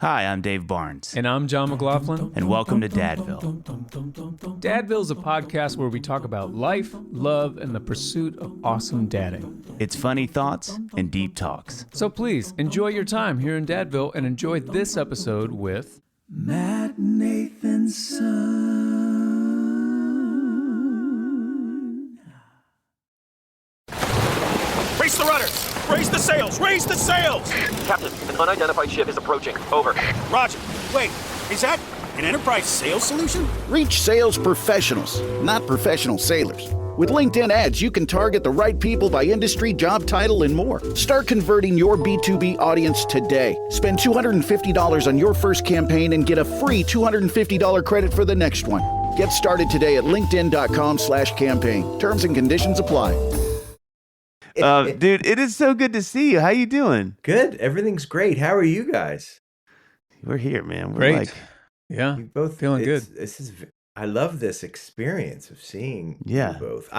Hi, I'm Dave Barnes. And I'm John McLaughlin. And welcome to Dadville. Dadville is a podcast where we talk about life, love, and the pursuit of awesome dadding. It's funny thoughts and deep talks. So please, enjoy your time here in Dadville and enjoy this episode with Matt Nathanson. Raise the rudders! Raise the sails! Raise the sails! Captain, an unidentified ship is approaching. Over. Roger. Wait, is that an Enterprise sales solution? Reach sales professionals, not professional sailors. With LinkedIn ads, you can target the right people by industry, job title, and more. Start converting your B2B audience today. Spend $250 on your first campaign and get a free $250 credit for the next one. Get started today at linkedin.com/campaign. Terms and conditions apply. Dude, it is so good to see you. How you doing? Good. Everything's great. How are you guys? We're here, man. We're great. like, Yeah, You both feeling good. I love this experience of seeing Yeah. you both.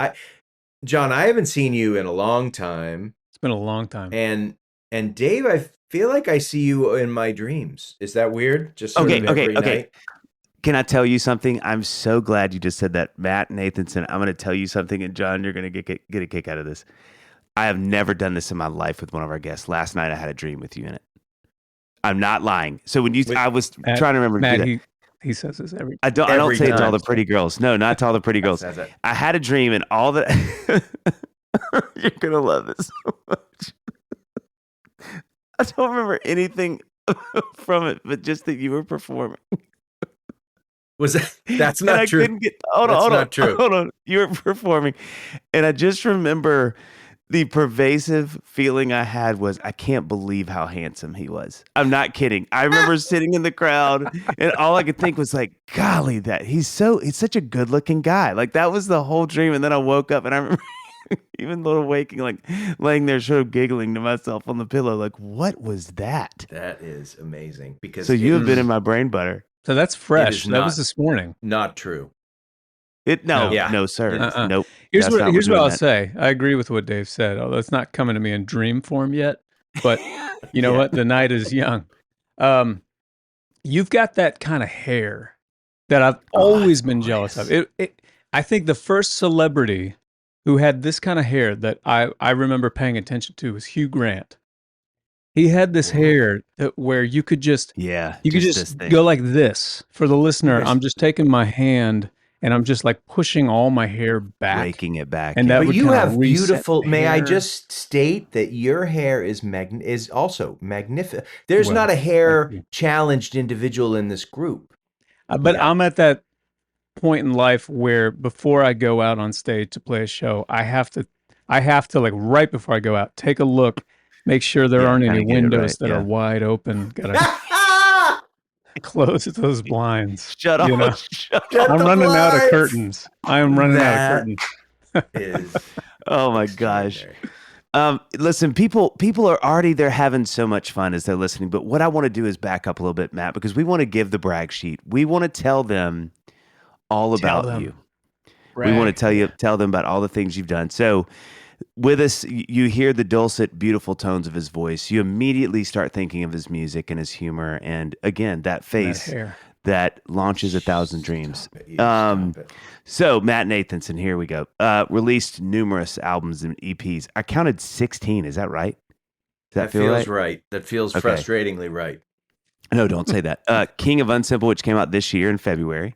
John, I haven't seen you in a long time, It's been a long time. and Dave, I feel like I see you in my dreams. Is that weird? Just sort of every night? Can I tell you something? I'm so glad you just said that. Matt Nathanson, I'm going to tell you something, and John, you're going to get a kick out of this. I have never done this in my life with one of our guests. Last night I had a dream with you in it. I'm not lying. So when I was Matt, trying to remember. Matt, to do that. he says this every I don't every say it to all time. the pretty girls. No, not to all the pretty girls. Says it. I had a dream and all that. You're going to love this so much. I don't remember anything from it, but just that you were performing. Was that? That's And I not true. couldn't get, hold That's on. not true. Hold on. You were performing. And I just remember the pervasive feeling I had was, I can't believe how handsome he was. I'm not kidding. I remember sitting in the crowd and all I could think was like, golly, he's such a good looking guy. Like that was the whole dream. And then I woke up and I remember even a little waking, like laying there sort of giggling to myself on the pillow. Like, what was that? That is amazing because So you have been in my brain butter. So that's fresh. is That was not- this morning. not true. No, Yeah. No, sir. Uh-uh. Nope. Here's That's what not here's we're what I'll doing say. I agree with what Dave said, although it's not coming to me in dream form yet. But you know Yeah. what? The night is young. You've got that kind of hair that I've always been jealous of. I think the first celebrity who had this kind of hair that I remember paying attention to was Hugh Grant. He had this hair where you could just Yeah. you could this just thing. go like this. For the listener, Yes. I'm just taking my hand and I'm just like pushing all my hair back. Raking it back. And that But would you kinda have reset beautiful. the May I hair. just state that your hair is also magnificent. There's Well, not a thank hair you. challenged individual in this group. But Yeah. I'm at that point in life where before I go out on stage to play a show, I have to like right before I go out, take a look, make sure there Yeah, aren't any kinda get it windows right, that yeah. are wide open. Gotta close those blinds. Shut you up. know? Shut up. Shut I'm the running out of blinds. curtains. I am running out That- of curtains. Is Oh my gosh. extraordinary. Listen, people are already there having so much fun as they're listening. But what I want to do is back up a little bit, Matt, because we want to give the brag sheet. We want to tell them all about them. you. We want to tell them about all the things you've done. So with us, you hear the dulcet, beautiful tones of his voice. You immediately start thinking of his music and his humor. And again, that That face hair. that launches a thousand dreams. Stop it, you stop it. So Matt Nathanson, here we go. Released numerous albums and EPs. I counted 16. Is that right? Does that feel feels right? right. That feels Okay. frustratingly right. No, don't say that. King of Unsimple, which came out this year in February.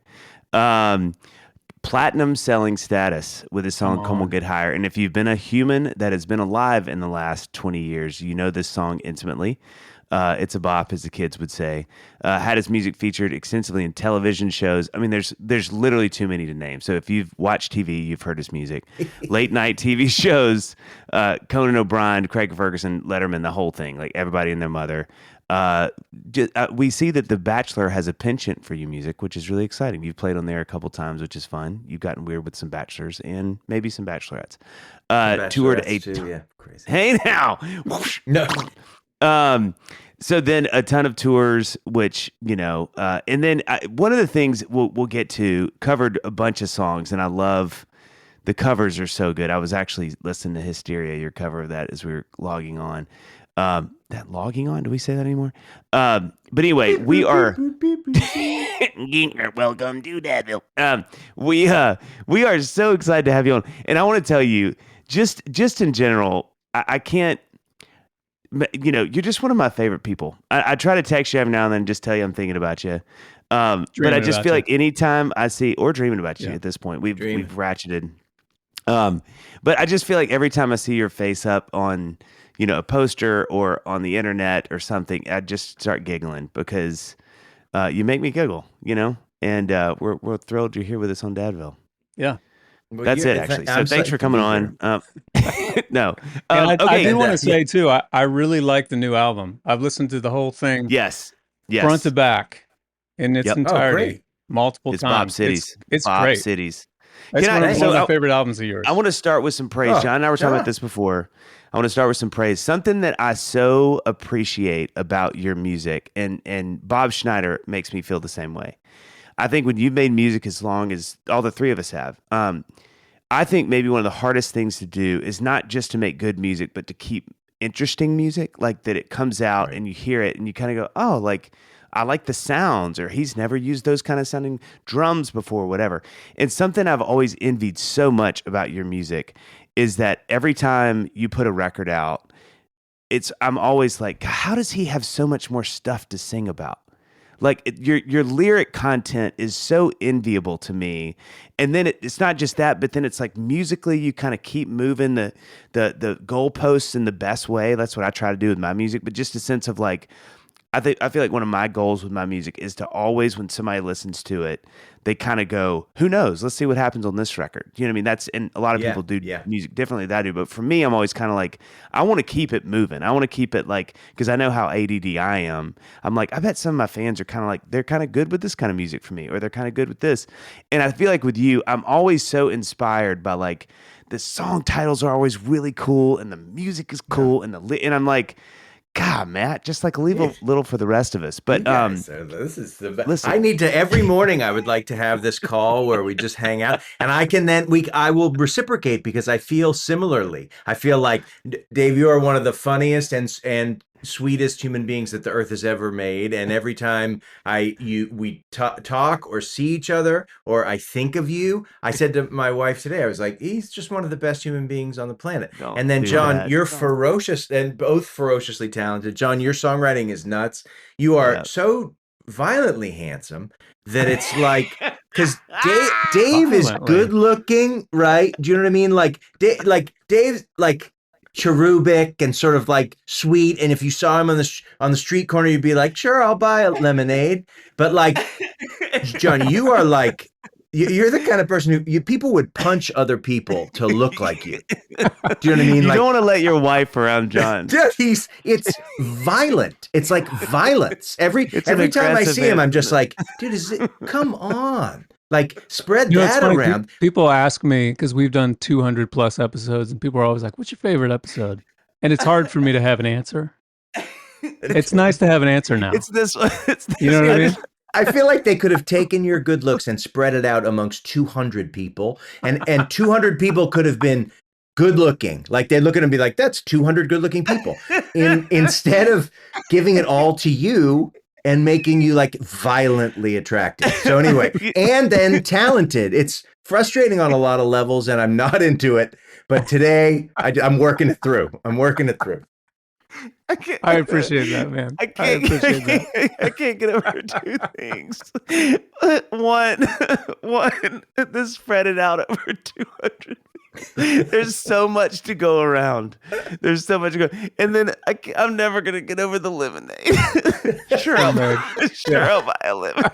Platinum selling status with his song Come On Get Higher. And if you've been a human that has been alive in the last 20 years, you know this song intimately. It's a bop, as the kids would say. Had his music featured extensively in television shows. I mean, there's literally too many to name. So if you've watched TV, you've heard his music. Late night TV shows, Conan O'Brien, Craig Ferguson, Letterman, the whole thing, like everybody and their mother. We see that The Bachelor has a penchant for you music, which is really exciting. You've played on there a couple times, which is fun. You've gotten weird with some bachelors and maybe some bachelorettes. Toured Bachelorettes a too, yeah, crazy. Hey now. No, So then a ton of tours, which, and then one of the things we'll get to, covered a bunch of songs, and I love the covers are so good. I was actually listening to Hysteria, your cover of that, as we were logging on. That logging on? Do we say that anymore? But anyway, we are welcome to Dadville. We are so excited to have you on, and I want to tell you, just in general, I can't. You're just one of my favorite people. I try to text you every now and then, and just tell you I'm thinking about you. But I just feel like anytime I see, or dreaming about you at this point, we've ratcheted. But I just feel like every time I see your face up on, a poster or on the internet or something, I just start giggling because you make me giggle, and we're thrilled you're here with us on Dadville. Yeah. Well, that's it, actually. So thanks for coming on. No. I do want to say, too, I really like the new album. I've listened to the whole thing. Yes. Front to back in its entirety. Multiple it's times. Bob Cities. It's Bob great. Cities. That's one of my favorite albums of yours. I want to start with some praise. John and I were talking about this before. I want to start with some praise. Something that I so appreciate about your music, and Bob Schneider makes me feel the same way. I think when you've made music as long as all the three of us have, I think maybe one of the hardest things to do is not just to make good music, but to keep interesting music, like that it comes out and you hear it and you kind of go, oh, like I like the sounds, or he's never used those kind of sounding drums before, whatever. And something I've always envied so much about your music is that every time you put a record out, I'm always like, how does he have so much more stuff to sing about? Like your lyric content is so enviable to me, and then it's not just that, but then it's like musically you kind of keep moving the goalposts in the best way. That's what I try to do with my music, but just a sense of like, I feel like one of my goals with my music is to always, when somebody listens to it, they kind of go, who knows? Let's see what happens on this record. You know what I mean? And a lot of people do music differently than I do. But for me, I'm always kind of like, I want to keep it moving. I want to keep it like, because I know how ADD I am. I'm like, I bet some of my fans are kind of like, they're kind of good with this kind of music for me, or they're kind of good with this. And I feel like with you, I'm always so inspired by like, the song titles are always really cool, and the music is cool, and I'm like, God, Matt, just like leave a little for the rest of us. But this is the best. Listen. I need to every morning. I would like to have this call where we just hang out, and I can I will reciprocate because I feel similarly. I feel like Dave, you are one of the funniest and sweetest human beings that the earth has ever made. And every time we talk or see each other, or I think of you, I said to my wife today, I was like, he's just one of the best human beings on the planet. And then John, you're ferocious and both ferociously talented. John, your songwriting is nuts. You are so violently handsome that it's like, because Dave is good looking, right? Do you know what I mean? Like Dave's like cherubic and sort of like sweet, and if you saw him on the street corner, you'd be like, sure, I'll buy a lemonade. But like, John, you are like, you're the kind of person who people would punch other people to look like you. Do you know what I mean? You don't want to let your wife around John. Dude, it's violent. It's like violence. Every time I see him, I'm just like, dude, come on. Like, spread that around. People ask me, because we've done 200 plus episodes, and people are always like, what's your favorite episode? And it's hard for me to have an answer. It's nice to have an answer now. It's this one. You know what I mean? I feel like they could have taken your good looks and spread it out amongst 200 people, and 200 people could have been good looking. Like, they look at it and be like, that's 200 good looking people. Instead of giving it all to you and making you like violently attractive. So anyway, and then talented. It's frustrating on a lot of levels, and I'm not into it. But today, I'm working it through. I appreciate that, man. I can't get over two things. One, this spread it out over 200. There's so much to go around. And then I'm never gonna get over the lemonade. Sure, I'll buy a lemonade.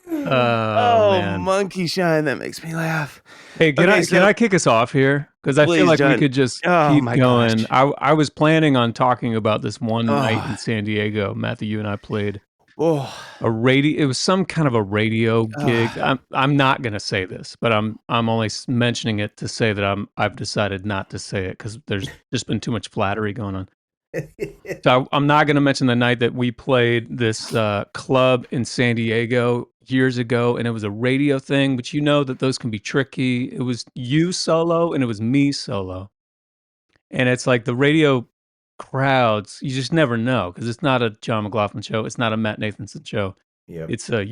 Man. Monkey shine, that makes me laugh. Hey, can I kick us off here? Because I feel like we could just keep going. I was planning on talking about this one night in San Diego, Matt, that you and I played. It was some kind of a radio gig. I'm not going to say this, but I'm only mentioning it to say that I've decided not to say it because there's just been too much flattery going on. So I'm not going to mention the night that we played this club in San Diego years ago, and it was a radio thing, but you know that those can be tricky. It was you solo and it was me solo. And it's like the radio crowds, you just never know because it's not a John McLaughlin show. It's not a Matt Nathanson show. Yep. It's a,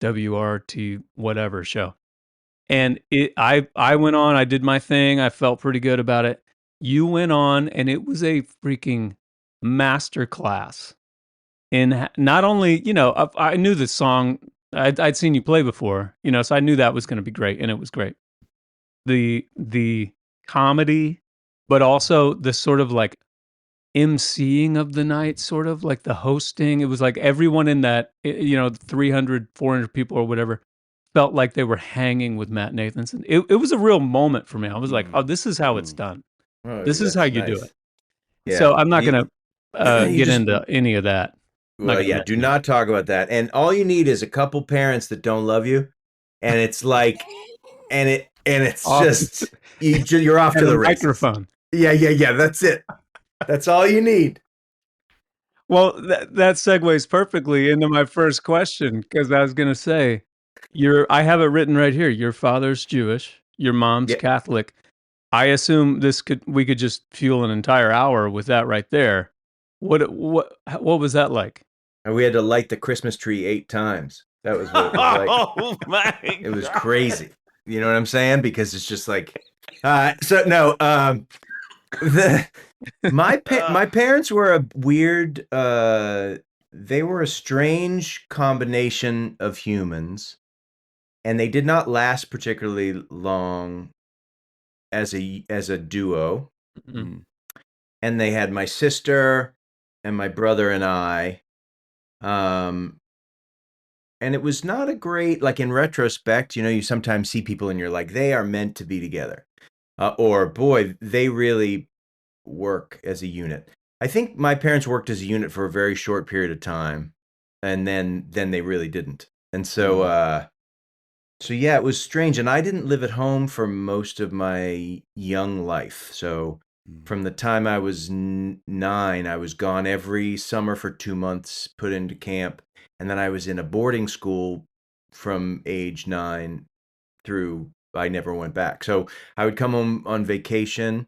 WRT whatever show. And I went on, I did my thing. I felt pretty good about it. You went on and it was a freaking masterclass in not only, I knew the song, I'd seen you play before, so I knew that was going to be great, and it was great. The comedy, but also the sort of like emceeing of the night, sort of like the hosting. It was like everyone in that, 300, 400 people or whatever felt like they were hanging with Matt Nathanson. It was a real moment for me. I was like, oh, this is how it's done. Oh, This is how you do nice. it. Yeah. So I'm not going to you get just- into any of that. Well, yeah, do not talk about that. And all you need is a couple parents that don't love you, and it's like, and it's just you're off to the races. microphone. Yeah. That's it. That's all you need. Well, that segues perfectly into my first question, because I was going to say, I have it written right here. Your father's Jewish, your mom's Catholic. I assume we could just fuel an entire hour with that right there. What was that like? And we had to light the Christmas tree 8 times. That was what it was like. Oh my! It was crazy. You know what I'm saying? Because it's just like, my parents were a weird. They were a strange combination of humans, and they did not last particularly long as a duo. Mm-hmm. And they had my sister and my brother and I. And it was not a great, like in retrospect, you sometimes see people and you're like, they are meant to be together. Or boy, they really work as a unit. I think my parents worked as a unit for a very short period of time, and then they really didn't. And so, yeah, it was strange. And I didn't live at home for most of my young life. So from the time I was 9, I was gone every summer for 2 months, put into camp. And then I was in a boarding school from age 9 through, I never went back. So I would come home on vacation.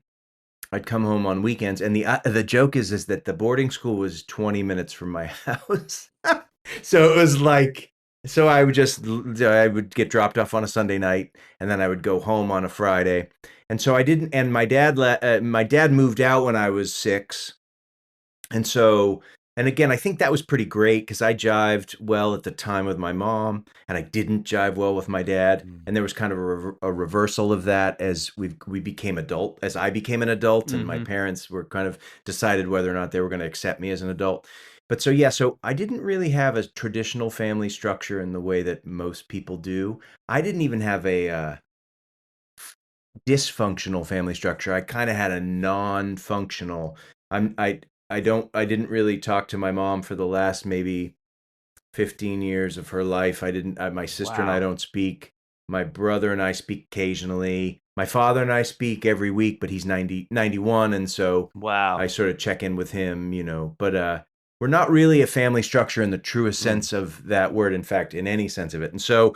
I'd come home on weekends. And the joke is that the boarding school was 20 minutes from my house. So it was like, so I would get dropped off on a Sunday night, and then I would go home on a Friday. And so I didn't, and my dad moved out when I was 6. And so, and again, I think that was pretty great because I jived well at the time with my mom, and I didn't jive well with my dad. And there was kind of a reversal of that as we became as I became an adult, and my parents were kind of decided whether or not they were going to accept me as an adult. But so I didn't really have a traditional family structure in the way that most people do. I didn't even have a dysfunctional family structure. I kind of had a non-functional. I didn't really talk to my mom for the last maybe 15 years of her life. My sister and I don't speak. My brother and I speak occasionally. My father and I speak every week, but he's 91, and so I sort of check in with him, but we're not really a family structure in the truest sense of that word, in fact, in any sense of it. And so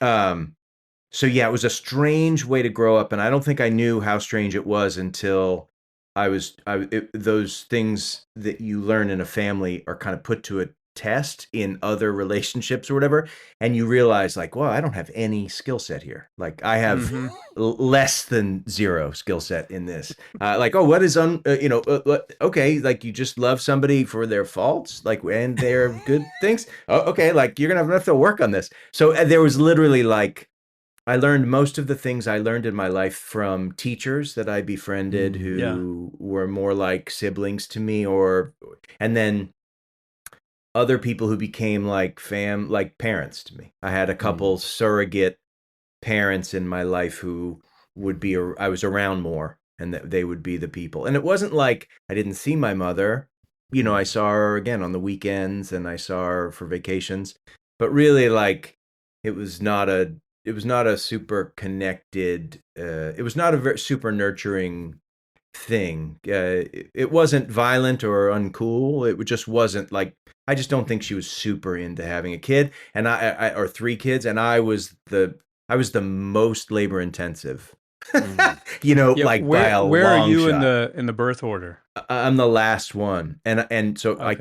yeah, it was a strange way to grow up, and I don't think I knew how strange it was until those things that you learn in a family are kind of put to a test in other relationships or whatever, and you realize like, well, I don't have any skill set here. Like I have less than 0 skill set in this. Like, oh, what is okay, like you just love somebody for their faults, like, and their good things. Oh, okay, like you're gonna have to work on this. So there was literally like, I learned most of the things I learned in my life from teachers that I befriended who were more like siblings to me, and then other people who became like parents to me. I had a couple surrogate parents in my life who I was around more, and that they would be the people. And it wasn't like I didn't see my mother. I saw her again on the weekends, and I saw her for vacations. But really, like, it was not a super connected. It was not a very super nurturing thing. It wasn't violent or uncool. It just wasn't like, I just don't think she was super into having a kid, and I or 3 kids, and I was the most labor intensive. Like by a where are long you shot. in the birth order? I'm the last one, and so Okay. I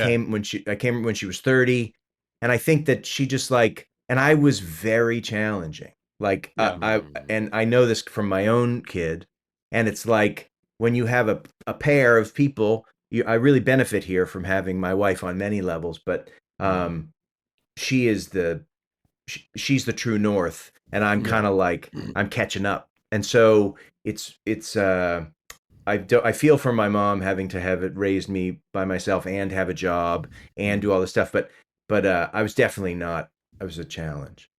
came when she was 30, and I think that she just like, and I was very challenging. Like I know this from my own kid, and it's like when you have a pair of people, I really benefit here from having my wife on many levels, but she is she's the true north, and I'm kind of like I'm catching up, and so it's I feel for my mom having to have it raised me by myself and have a job and do all this stuff, but I was definitely not. I was a challenge.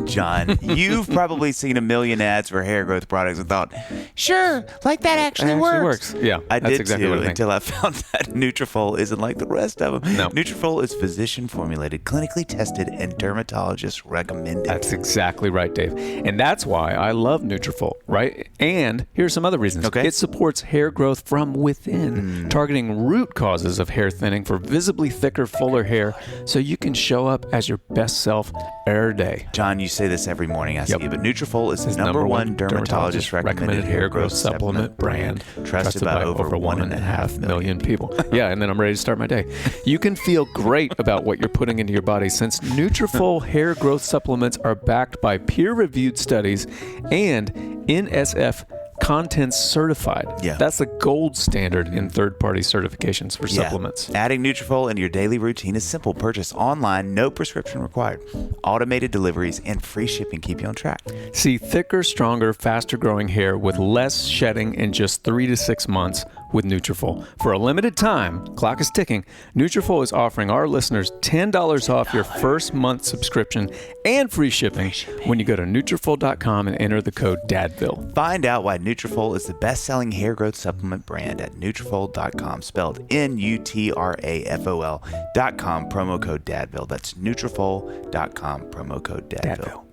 John, you've probably seen a million ads for hair growth products and thought, sure, like that actually works. Yeah, I that's did exactly too, what I think. until I found that Nutrafol isn't like the rest of them. No. Nutrafol is physician formulated, clinically tested, and dermatologist recommended. That's exactly right, Dave. And that's why I love Nutrafol, right? And here's some other reasons. Okay. It supports hair growth from within, targeting root causes of hair thinning for visibly thicker, fuller hair, so you can show up as your best self every day. John, you say this every morning, I see you, but Nutrafol is the It's number one dermatologist recommended hair growth supplement brand, trusted by over 1.5 million people. Yeah, and then I'm ready to start my day. You can feel great about what you're putting into your body since Nutrafol hair growth supplements are backed by peer-reviewed studies and NSF Contents certified. Yeah. That's the gold standard in third-party certifications for supplements. Adding Nutrafol into your daily routine is simple. Purchase online, no prescription required. Automated deliveries and free shipping keep you on track. See thicker, stronger, faster-growing hair with less shedding in just 3 to 6 months with Nutrafol. For a limited time, clock is ticking, Nutrafol is offering our listeners $10 off your first month subscription and free shipping when you go to Nutrafol.com and enter the code DADVILLE. Find out why Nutrafol is the best-selling hair growth supplement brand at Nutrafol.com, spelled Nutrafol.com, promo code DADVILLE. That's Nutrafol.com, promo code DADVILLE.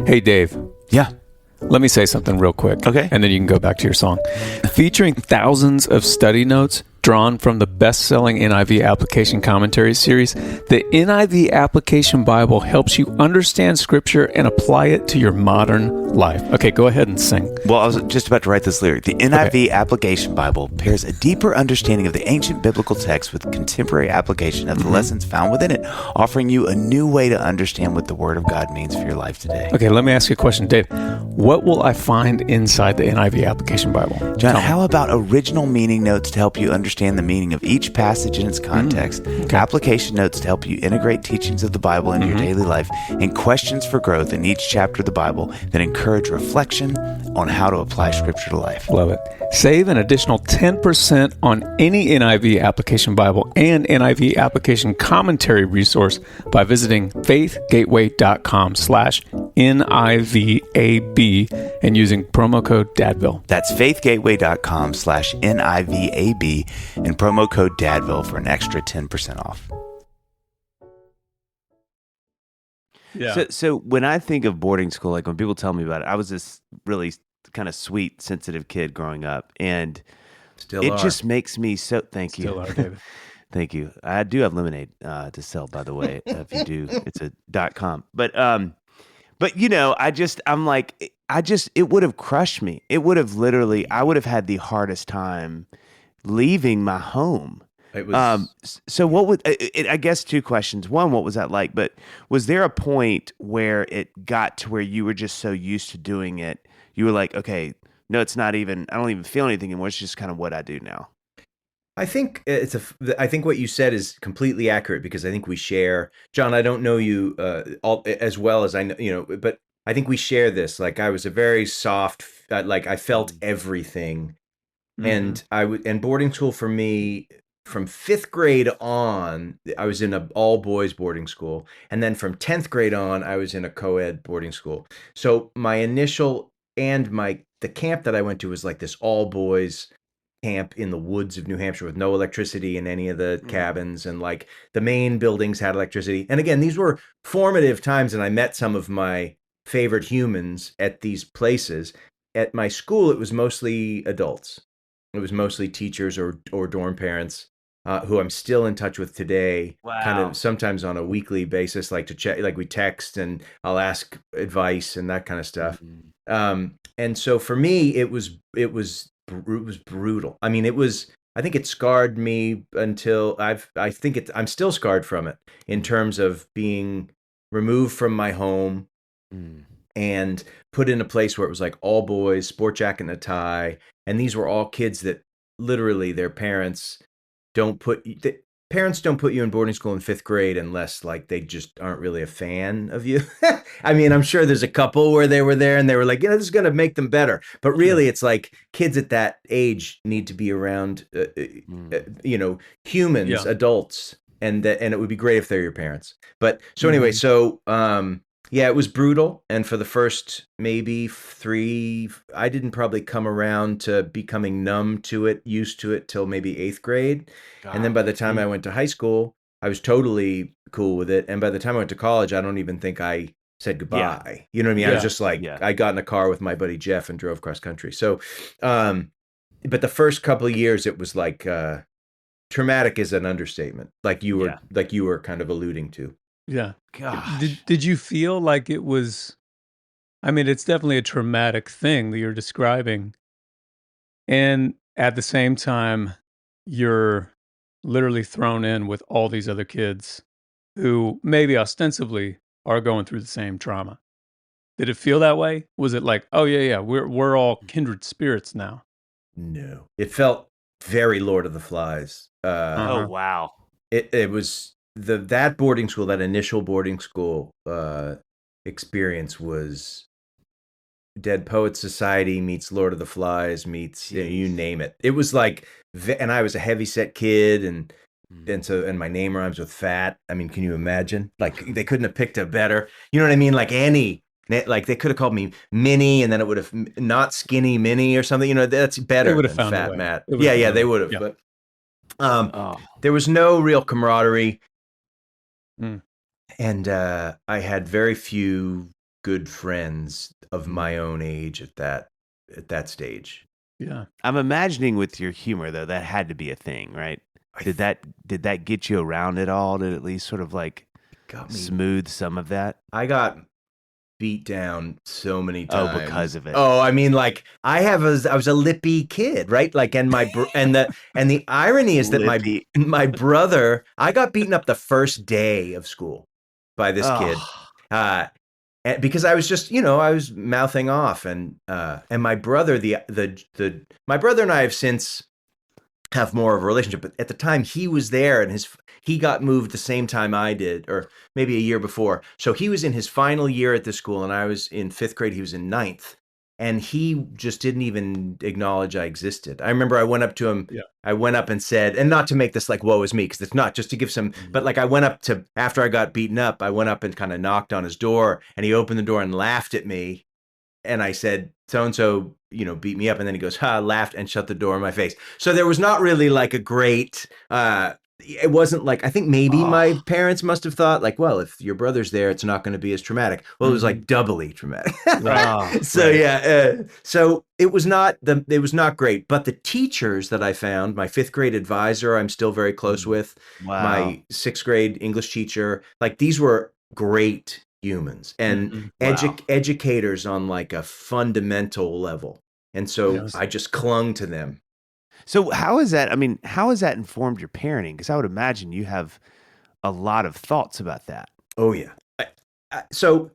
Hey, Dave. Yeah. Let me say something real quick. Okay. And then you can go back to your song. Featuring thousands of study notes drawn from the best-selling NIV Application Commentary series, the NIV Application Bible helps you understand Scripture and apply it to your modern life. Okay, go ahead and sing. Well, I was just about to write this lyric. The NIV Application Bible pairs a deeper understanding of the ancient biblical text with contemporary application of the lessons found within it, offering you a new way to understand what the Word of God means for your life today. Okay, let me ask you a question, Dave. What will I find inside the NIV Application Bible? John, how about original meaning notes to help you understand the meaning of each passage in its context, application notes to help you integrate teachings of the Bible into your daily life, and questions for growth in each chapter of the Bible that encourage reflection on how to apply Scripture to life? Love it. Save an additional 10% on any NIV Application Bible and NIV Application Commentary resource by visiting faithgateway.com/NIVAB and using promo code DADVILLE. That's faithgateway.com/NIVAB and promo code DADVILLE for an extra 10% off. Yeah. So when I think of boarding school, like when people tell me about it, I was this really kind of sweet, sensitive kid growing up, and just makes me so. Thank you. Still are, David. Thank you. I do have lemonade to sell, by the way. If you do, it's a .com. But you know, I'm like, it would have crushed me. It would have literally, I would have had the hardest time leaving my home. It was so what would I guess 2 questions. One, what was that like? But was there a point where it got to where you were just so used to doing it, you were like, okay, no, it's not even, I don't even feel anything anymore. It's just kind of what I do now. I think I think what you said is completely accurate, because I think we share, John, I don't know you all as well as I know, but I think we share this. Like, I was a very soft, like I felt everything. And and boarding school for me, from 5th grade on, I was in an all boys boarding school. And then from 10th grade on, I was in a co-ed boarding school. So my initial, and the camp that I went to was like this all boys camp in the woods of New Hampshire with no electricity in any of the cabins. And like the main buildings had electricity. And again, these were formative times. And I met some of my favorite humans at these places. At my school, it was mostly adults. It was mostly teachers or dorm parents who I'm still in touch with today, kind Wow. of sometimes on a weekly basis, like to check, like we text and I'll ask advice and that kind of stuff. And so for me, it was brutal. I mean, I think it scarred me until I'm still scarred from it in terms of being removed from my home and put in a place where it was like all boys, sport jacket and a tie. And these were all kids that literally their parents don't put you in boarding school in 5th grade unless like they just aren't really a fan of you. I mean, I'm sure there's a couple where they were there and they were like, this is going to make them better. But really, it's like kids at that age need to be around, humans, adults, and it would be great if they're your parents. But so anyway, yeah, it was brutal. And for the first maybe 3, I didn't probably come around to becoming numb to it, used to it till maybe 8th grade. And then by the time I went to high school, I was totally cool with it. And by the time I went to college, I don't even think I said goodbye. Yeah. You know what I mean? Yeah. I was just like, I got in a car with my buddy Jeff and drove cross country. So, but the first couple of years, it was like traumatic is an understatement, like you were kind of alluding to. Yeah. Gosh. Did you feel like it was, I mean, it's definitely a traumatic thing that you're describing. And at the same time, you're literally thrown in with all these other kids who maybe ostensibly are going through the same trauma. Did it feel that way? Was it like, oh yeah, we're all kindred spirits now? No, it felt very Lord of the Flies. Oh wow. It was that boarding school, that initial boarding school experience was Dead Poets Society meets Lord of the Flies meets you name it. It was like, and I was a heavyset kid, and my name rhymes with fat. I mean, can you imagine? Like they couldn't have picked a better. You know what I mean? Like like they could have called me Minnie, and then it would have not Skinny Minnie or something. You know, that's better than Fat Matt. Yeah, they would have. Yeah. But there was no real camaraderie, and I had very few good friends of my own age at that stage. Yeah, I'm imagining with your humor though, that had to be a thing, right? Did that get you around at all? Did it at least sort of like smooth some of that? I got beat down so many times. Oh, because of it. Oh, I mean, like I was a lippy kid, right? Like, and the irony is that my brother, I got beaten up the first day of school by this kid, because I was just, I was mouthing off, and my brother, my brother and I have since have more of a relationship, but at the time he was there, and he got moved the same time I did, or maybe a year before. So he was in his final year at this school, and I was in 5th grade. He was in 9th, and he just didn't even acknowledge I existed. I remember I went up to him. Yeah. I went up and said, and not to make this like woe is me, because it's not, just to give some, but like I went up to, after I got beaten up, I went up and kind of knocked on his door, and he opened the door and laughed at me. And I said, so-and-so, beat me up. And then he goes, laughed and shut the door in my face. So there was not really like a great, it wasn't like, I think maybe my parents must have thought like, well, if your brother's there, it's not going to be as traumatic. Well, it was like doubly traumatic. So it was not great. But the teachers that I found, my 5th grade advisor, I'm still very close with, my 6th grade English teacher, like these were great humans and educators on like a fundamental level. And so I just clung to them. So how has that informed your parenting? Because I would imagine you have a lot of thoughts about that. Oh, yeah. So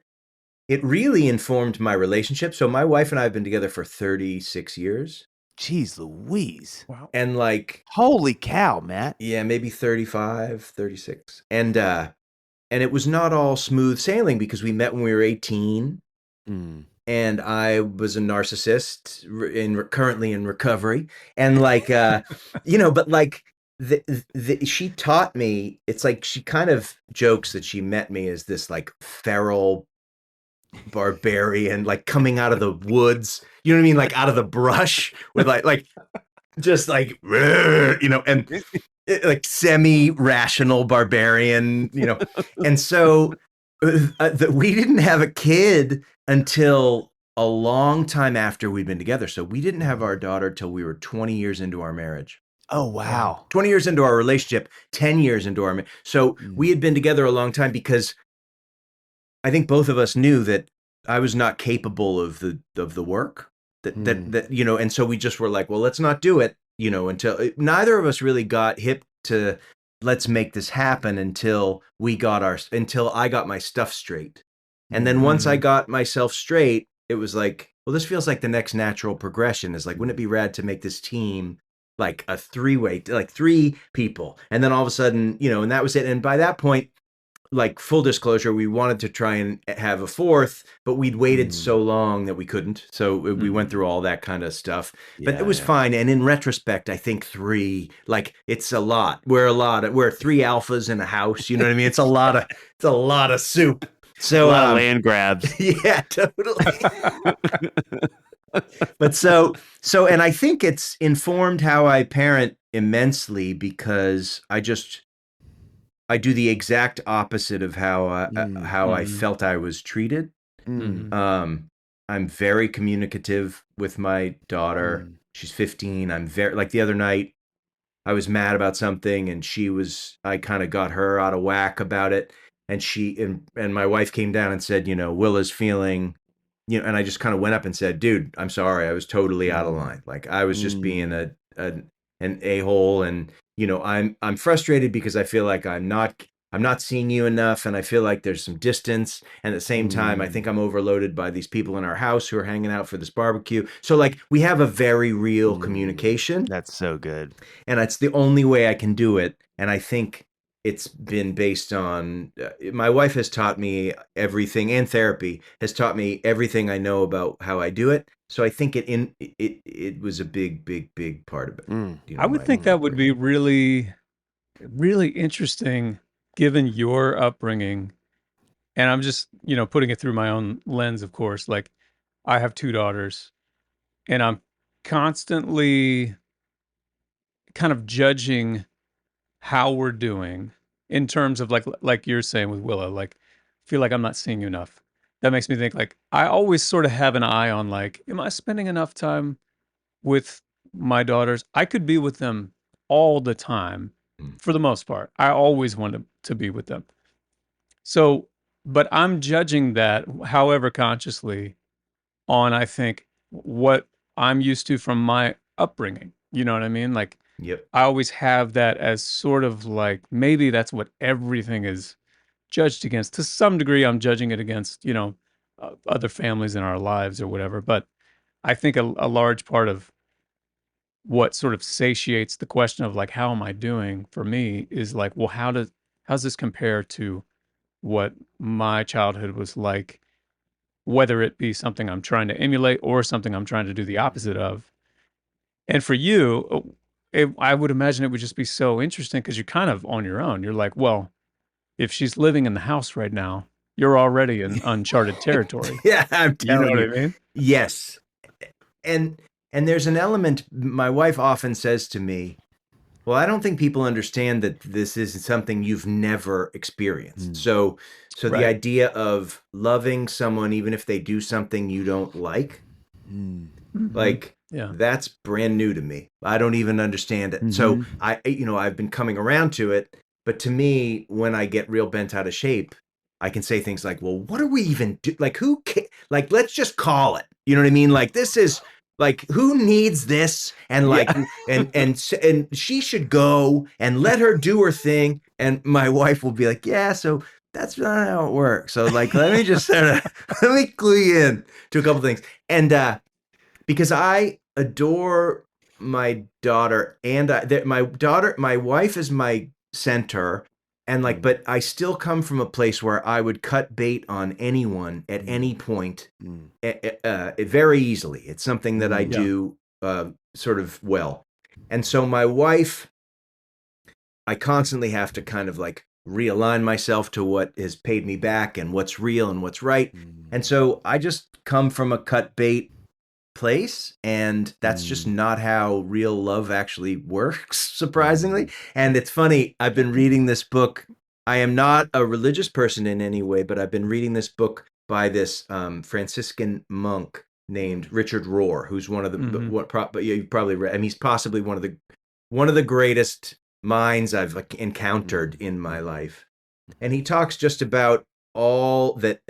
it really informed my relationship. So my wife and I have been together for 36 years. Jeez Louise. Wow. And like, holy cow, Matt. Yeah, maybe 35, 36. And it was not all smooth sailing because we met when we were 18. And I was a narcissist currently in recovery. And like, but like she taught me, it's like she kind of jokes that she met me as this like feral barbarian, like coming out of the woods, you know what I mean? Like out of the brush with like just like, and like semi-rational barbarian, and so We didn't have a kid until a long time after we'd been together. So we didn't have our daughter till we were 20 years into our marriage. Oh, wow. 20 years into our relationship, 10 years into our marriage. So we had been together a long time because I think both of us knew that I was not capable of the work that you know, and so we just were like, well, let's not do it, you know, until neither of us really got hip to let's make this happen until I got my stuff straight. And then once I got myself straight, it was like, well, this feels like the next natural progression is like, wouldn't it be rad to make this team like a three-way, like 3 people? And then all of a sudden, you know, and that was it. And by that point, like full disclosure, we wanted to try and have a 4th, but we'd waited so long that we couldn't. So we went through all that kind of stuff, but it was fine. And in retrospect, I think 3, like it's a lot. We're 3 alphas in a house. You know what I mean? It's a lot of soup. So a lot of land grabs. Yeah, totally. But so, and I think it's informed how I parent immensely because I do the exact opposite of how I felt I was treated. I'm very communicative with my daughter. She's 15. I'm very, like the other night, I was mad about something and I kind of got her out of whack about it. And and my wife came down and said, you know, Willa's feeling, you know, and I just kind of went up and said, dude, I'm sorry. I was totally out of line. Like I was just being an a-hole. And, you know, I'm frustrated because I feel like I'm not seeing you enough, and I feel like there's some distance. And at the same time, I think I'm overloaded by these people in our house who are hanging out for this barbecue. So like we have a very real communication. That's so good. And it's the only way I can do it. And I think it's been based on my wife has taught me everything, and therapy has taught me everything I know about how I do it. So I think it was a big part of it. You know, I would think that would be really, really interesting given your upbringing. And I'm just, you know, putting it through my own lens, of course. Like I have 2 daughters and I'm constantly kind of judging how we're doing in terms of like you're saying with Willa, like feel like I'm not seeing you enough. That makes me think like I always sort of have an eye on like, am I spending enough time with my daughters? I could be with them all the time for the most part. I always want to be with them. So, but I'm judging that, however consciously, on I think what I'm used to from my upbringing. You know what I mean? Like, I always have that as sort of like maybe that's what everything is judged against. To some degree, I'm judging it against, you know, other families in our lives or whatever. But I think a large part of what sort of satiates the question of like, how am I doing for me is like, well, how's this compare to what my childhood was like, whether it be something I'm trying to emulate or something I'm trying to do the opposite of. And for you, I would imagine it would just be so interesting because you're kind of on your own. You're like, well, if she's living in the house right now, you're already in uncharted territory. Yeah, I'm telling you. Know what I mean? Yes. And there's an element, my wife often says to me, well, I don't think people understand that this is something you've never experienced. So right. The idea of loving someone, even if they do something you don't like, like, that's brand new to me. I don't even understand it. So I've been coming around to it, but to me, when I get real bent out of shape, I can say things like, well, what do we even do? Like, like, let's just call it, you know what I mean? Like, this is like, who needs this? And like, and she should go and let her do her thing. And my wife will be like, yeah, so that's not how it works. So like, let me just let me clue you in to a couple things. And, because I adore my daughter and my wife is my center. And like, but I still come from a place where I would cut bait on anyone at any point very easily. It's something that I do sort of well. And so my wife, I constantly have to kind of like realign myself to what has paid me back and what's real and what's right. And so I just come from a cut bait place, and that's just not how real love actually works, surprisingly. And it's funny, I've been reading this book am not a religious person in any way, but I've been reading this book by this Franciscan monk named Richard Rohr, who's one of the you've probably read. I mean, he's possibly one of the greatest minds I've encountered in my life, and he talks just about all that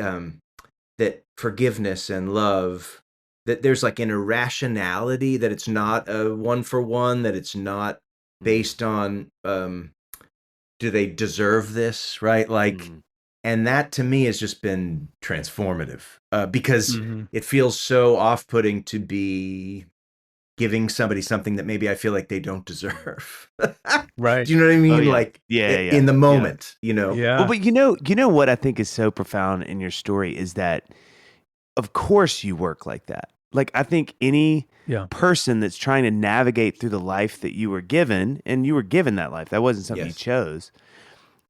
that forgiveness and love. That there's like an irrationality, that it's not a one for one, that it's not based on do they deserve this, right? Like, and that to me has just been transformative because it feels so off-putting to be giving somebody something that maybe I feel like they don't deserve. Right. Do you know what I mean? Oh, yeah. Like Yeah. in the moment, you know? Yeah. Well, but you know what I think is so profound in your story is that, of course, you work like that. Like, I think any person that's trying to navigate through the life that you were given, and you were given that life, that wasn't something you chose.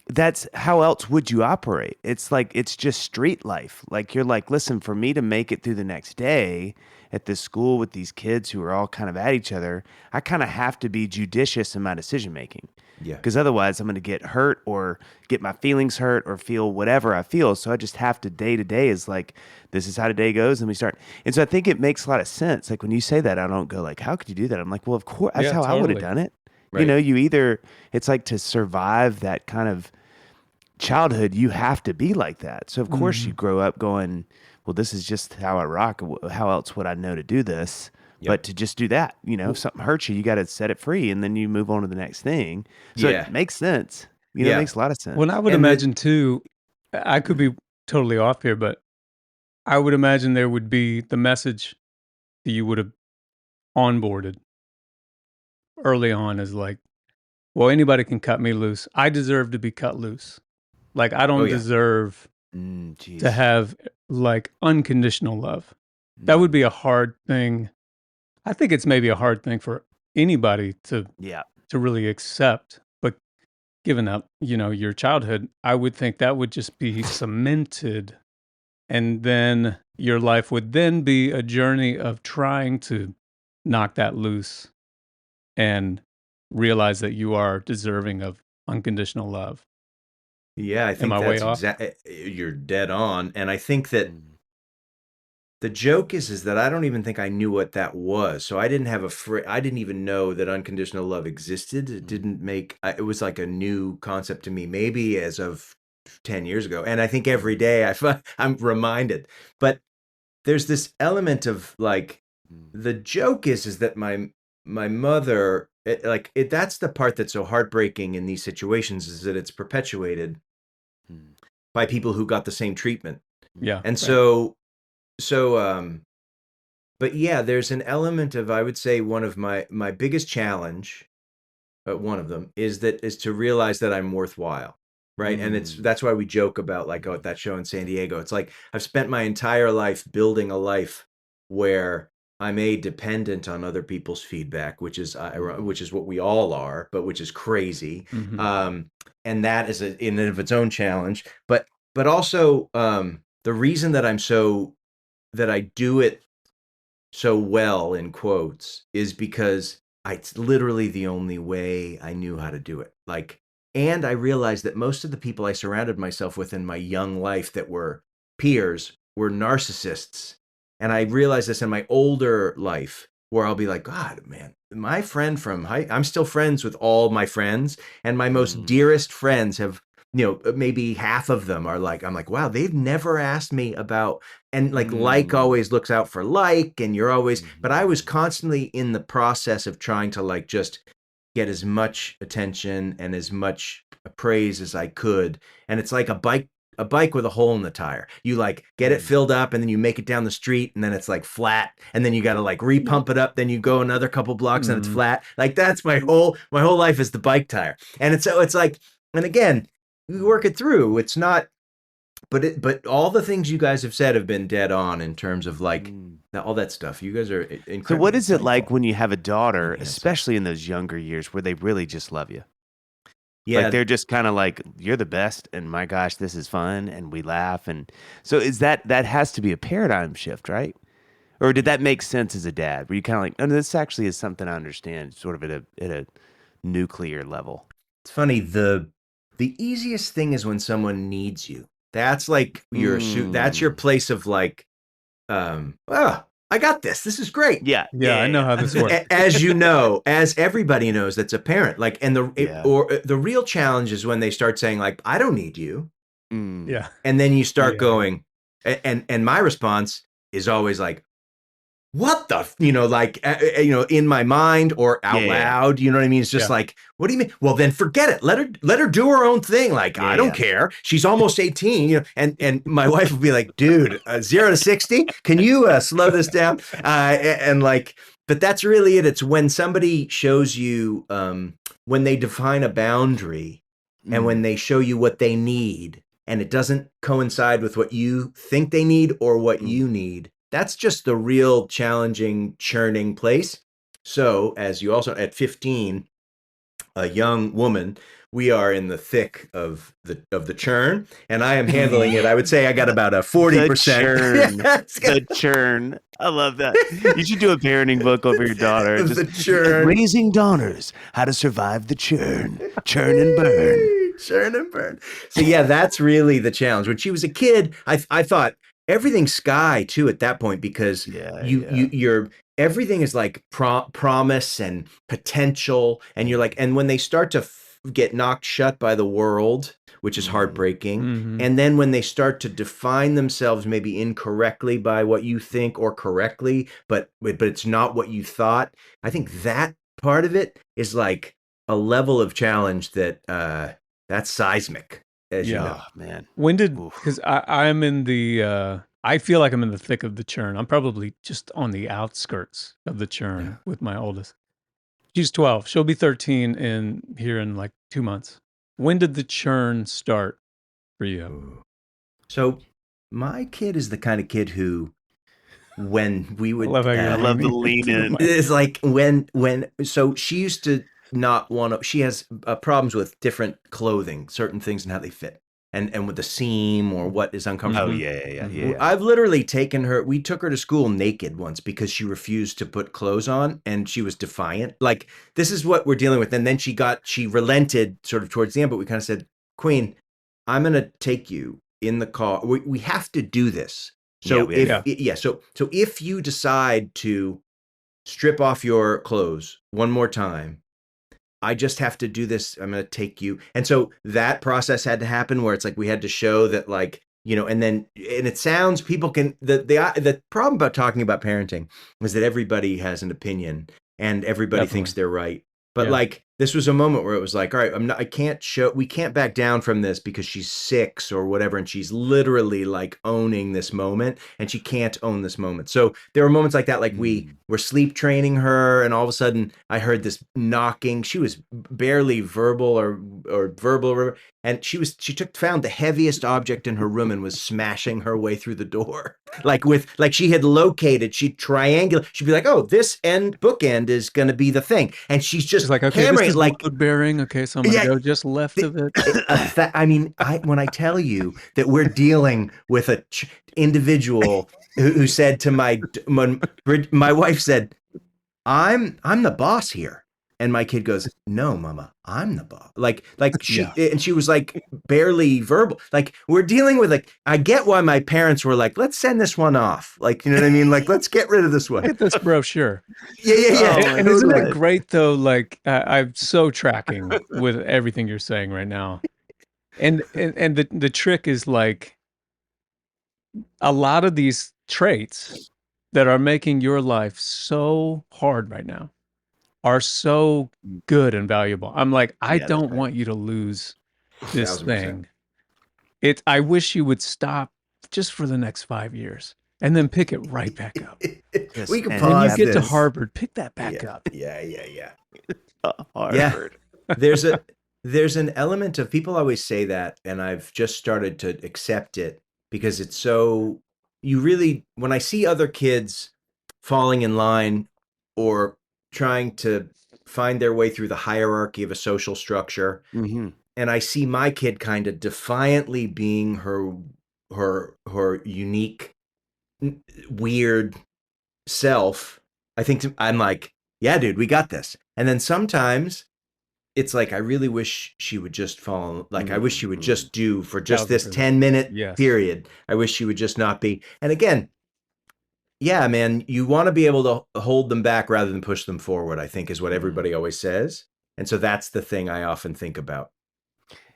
That's how else would you operate? It's like, it's just street life. Like, you're like, listen, for me to make it through the next day at this school with these kids who are all kind of at each other, I kind of have to be judicious in my decision making. Yeah. Because otherwise I'm going to get hurt or get my feelings hurt or feel whatever I feel. So I just have to day is like, this is how the day goes. And we start. And so I think it makes a lot of sense. Like when you say that, I don't go like, how could you do that? I'm like, well, of course, that's how I would have done it. Right. You know, you either, it's like to survive that kind of childhood, you have to be like that. So of course you grow up going, well, this is just how I rock. How else would I know to do this? But to just do that, you know, if something hurts you, you got to set it free and then you move on to the next thing. So it makes sense. You know, it makes a lot of sense. Well, I would imagine too, I could be totally off here, but I would imagine there would be the message that you would have onboarded early on is like, well, anybody can cut me loose. I deserve to be cut loose. Like, I don't deserve to have like unconditional love. That would be a hard thing. I think it's maybe a hard thing for anybody to really accept. But given that, you know, your childhood, I would think that would just be cemented. And then your life would then be a journey of trying to knock that loose and realize that you are deserving of unconditional love. Yeah, I think that's you're dead on. And I think that the joke is that I don't even think I knew what that was. So I didn't have I didn't even know that unconditional love existed. It didn't it was like a new concept to me, maybe as of 10 years ago. And I think every day I'm reminded. But there's this element of like, the joke is that my mother, that's the part that's so heartbreaking in these situations, is that it's perpetuated by people who got the same treatment. Yeah. And but yeah, there's an element of, I would say, one of my biggest challenge, one of them is to realize that I'm worthwhile. Right. And that's why we joke about like, at that show in San Diego, it's like, I've spent my entire life building a life where I'm dependent on other people's feedback, which is what we all are, but which is crazy. And that is in and of its own challenge. But also the reason that that I do it so well, in quotes, is because it's literally the only way I knew how to do it. Like, and I realized that most of the people I surrounded myself with in my young life that were peers were narcissists. And I realized this in my older life, where I'll be like, God, man, my friend from I'm still friends with all my friends, and my most dearest friends have, you know, maybe half of them are like, I'm like, wow, they've never asked me about, and like always looks out for and you're always, but I was constantly in the process of trying to like just get as much attention and as much praise as I could. And it's like a bike with a hole in the tire. You like get it filled up and then you make it down the street and then it's like flat, and then you got to like repump it up. Then you go another couple blocks and it's flat. Like that's my whole life is the bike tire. And it's like, and again, we work it through. It's not, but all the things you guys have said have been dead on in terms of like all that stuff. You guys are incredible. So what is it like when you have a daughter, especially in those younger years, where they really just love you? Yeah, like they're just kind of like, you're the best, and my gosh, this is fun, and we laugh, and so is that has to be a paradigm shift, right? Or did that make sense as a dad? Were you kind of like, oh, this actually is something I understand, sort of at a nuclear level? It's funny, the easiest thing is when someone needs you. That's like that's your place of like, oh, I got this. This is great. Yeah. I know how this works. As you know, as everybody knows that's a parent. Like, and the real challenge is when they start saying like, I don't need you. Yeah. And then you start going, and my response is always like, what the, like, in my mind or out loud, you know what I mean? It's just like, what do you mean? Well, then forget it. Let her do her own thing. Like, I don't care. She's almost 18, and my wife would be like, dude, 0 to 60, can you slow this down? And like, but that's really it. It's when somebody shows you, when they define a boundary and when they show you what they need and it doesn't coincide with what you think they need or what you need. That's just the real challenging, churning place. So, as you also, at 15, a young woman, we are in the thick of the churn, and I am handling it. I would say I got about a 40%. The churn. I love that. You should do a parenting book over your daughter. The churn. Raising daughters, how to survive the churn. Churn and burn. Churn and burn. So yeah, that's really the challenge. When she was a kid, I thought, everything's sky too at that point, because you're everything is like promise and potential, and you're like, and when they start to get knocked shut by the world, which is heartbreaking, and then when they start to define themselves maybe incorrectly by what you think or correctly, but it's not what you thought. I think that part of it is like a level of challenge that that's seismic. As you know. Man. When because I'm in the, I feel like I'm in the thick of the churn. I'm probably just on the outskirts of the churn with my oldest. She's 12. She'll be 13 here in like 2 months. When did the churn start for you? So my kid is the kind of kid who, when we would, I love the lean in. It's like so she used to not want to, she has problems with different clothing, certain things and how they fit, and with the seam or what is uncomfortable. Oh yeah. I've literally taken her, we took her to school naked once because she refused to put clothes on and she was defiant. Like, this is what we're dealing with. And then she relented sort of towards the end, but we kind of said, Queen, I'm going to take you in the car. We have to do this. So so if you decide to strip off your clothes one more time, I just have to do this. I'm going to take you. And so that process had to happen where it's like, we had to show that, like, and it sounds, people can, the problem about talking about parenting is that everybody has an opinion and everybody thinks they're right. But like, this was a moment where it was like, all right, we can't back down from this because she's 6 or whatever. And she's literally like owning this moment, and she can't own this moment. So there were moments like that, like we were sleep training her, and all of a sudden I heard this knocking. She was barely verbal or verbal. And she found the heaviest object in her room and was smashing her way through the door. Like she had located, she'd be like, oh, this bookend is going to be the thing. And she's just like, okay, hammering this is like load bearing. Okay, so I'm going to go just left of it. I mean, when I tell you that we're dealing with a individual who said to my wife said, I'm the boss here. And my kid goes, no, mama, I'm the boss. And she was like barely verbal. Like, we're dealing with, like, I get why my parents were like, let's send this one off. Like, you know what I mean? Like, let's get rid of this one. Get this brochure. Yeah. And isn't it great though? Like, I'm so tracking with everything you're saying right now. And the trick is, like, a lot of these traits that are making your life so hard right now are so good and valuable. I'm like, I don't want you to lose this 1000%. thing. I wish you would stop just for the next 5 years and then pick it right back up. We can When pause you get to this. Harvard, pick that back up. Yeah. Harvard. There's an element of, people always say that, and I've just started to accept it because it's so, when I see other kids falling in line or trying to find their way through the hierarchy of a social structure, and I see my kid kind of defiantly being her unique, weird self, I'm like, yeah, dude, we got this. And then sometimes it's like, I really wish she would just fall. Like, I wish she would just do for just this 1000%. 10-minute Yes. period. I wish she would just not be. And again, yeah, man, you want to be able to hold them back rather than push them forward, I think is what everybody always says. And so that's the thing I often think about.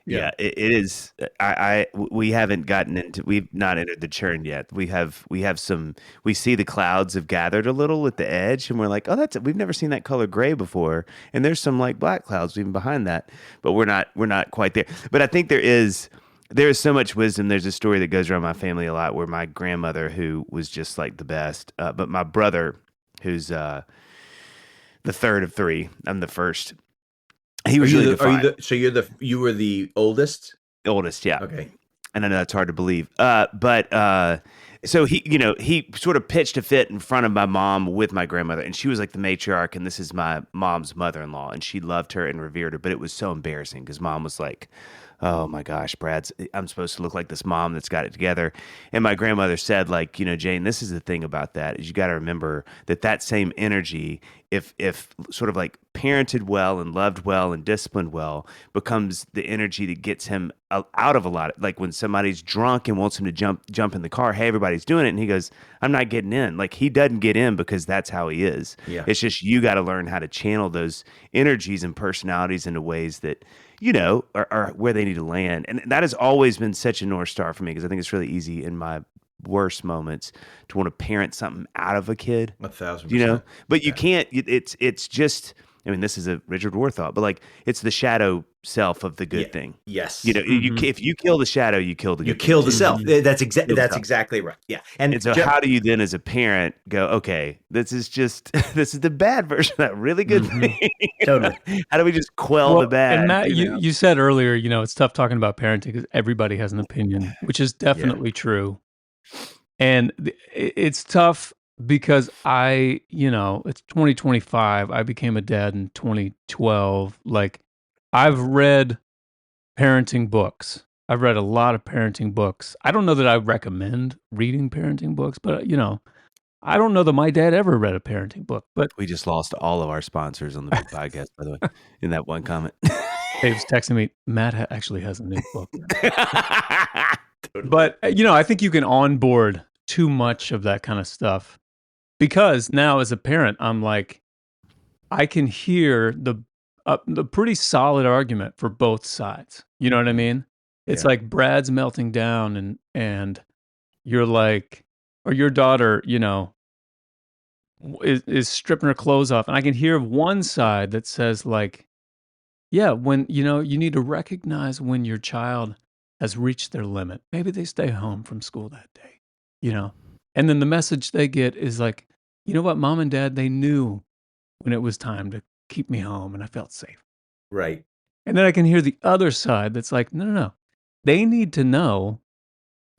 Yeah, it is. We haven't gotten into. We've not entered the churn yet. We have some. We see the clouds have gathered a little at the edge, and we're like, oh, we've never seen that color gray before. And there's some like black clouds even behind that, but we're not quite there. But I think there is so much wisdom. There's a story that goes around my family a lot where my grandmother, who was just like the best, but my brother, who's the third of three, I'm the first. He was really defined. So you were the oldest? Oldest, yeah. Okay. And I know that's hard to believe. So he sort of pitched a fit in front of my mom with my grandmother, and she was like the matriarch, and this is my mom's mother-in-law, and she loved her and revered her, but it was so embarrassing because mom was like, oh my gosh, I'm supposed to look like this mom that's got it together. And my grandmother said, like, Jane, this is the thing about that is you got to remember that same energy, if sort of like parented well and loved well and disciplined well, becomes the energy that gets him out of a lot. Like when somebody's drunk and wants him to jump in the car, hey, everybody's doing it. And he goes, I'm not getting in. Like he doesn't get in because that's how he is. Yeah. It's just, you got to learn how to channel those energies and personalities into ways that, are where they need to land. And that has always been such a North Star for me because I think it's really easy in my worst moments to want to parent something out of a kid. 1,000%. But you can't, it's just, I mean, this is a Richard Rohr thought, but like it's the shadow self of the good thing. Yes. If you kill the shadow, you kill the good You kill the self. That's self. exactly right. Yeah. And so how do you then as a parent go, okay, this is the bad version of that really good thing. Totally. How do we just quell the bad? And Matt, you said earlier, it's tough talking about parenting because everybody has an opinion, which is definitely true. And it's tough because it's 2025. I became a dad in 2012. Like, I've read parenting books. I've read a lot of parenting books. I don't know that I recommend reading parenting books, but I don't know that my dad ever read a parenting book. But we just lost all of our sponsors on the big podcast, by the way, in that one comment. Dave's texting me, Matt actually has a new book. But, I think you can onboard too much of that kind of stuff because now as a parent, I'm like, I can hear the pretty solid argument for both sides. You know what I mean? It's like Brad's melting down and you're like, or your daughter, is stripping her clothes off. And I can hear one side that says like, yeah, when, you need to recognize when your child has reached their limit. Maybe they stay home from school that day, And then the message they get is like, you know what, mom and dad, they knew when it was time to keep me home and I felt safe. Right. And then I can hear the other side that's like, no. They need to know,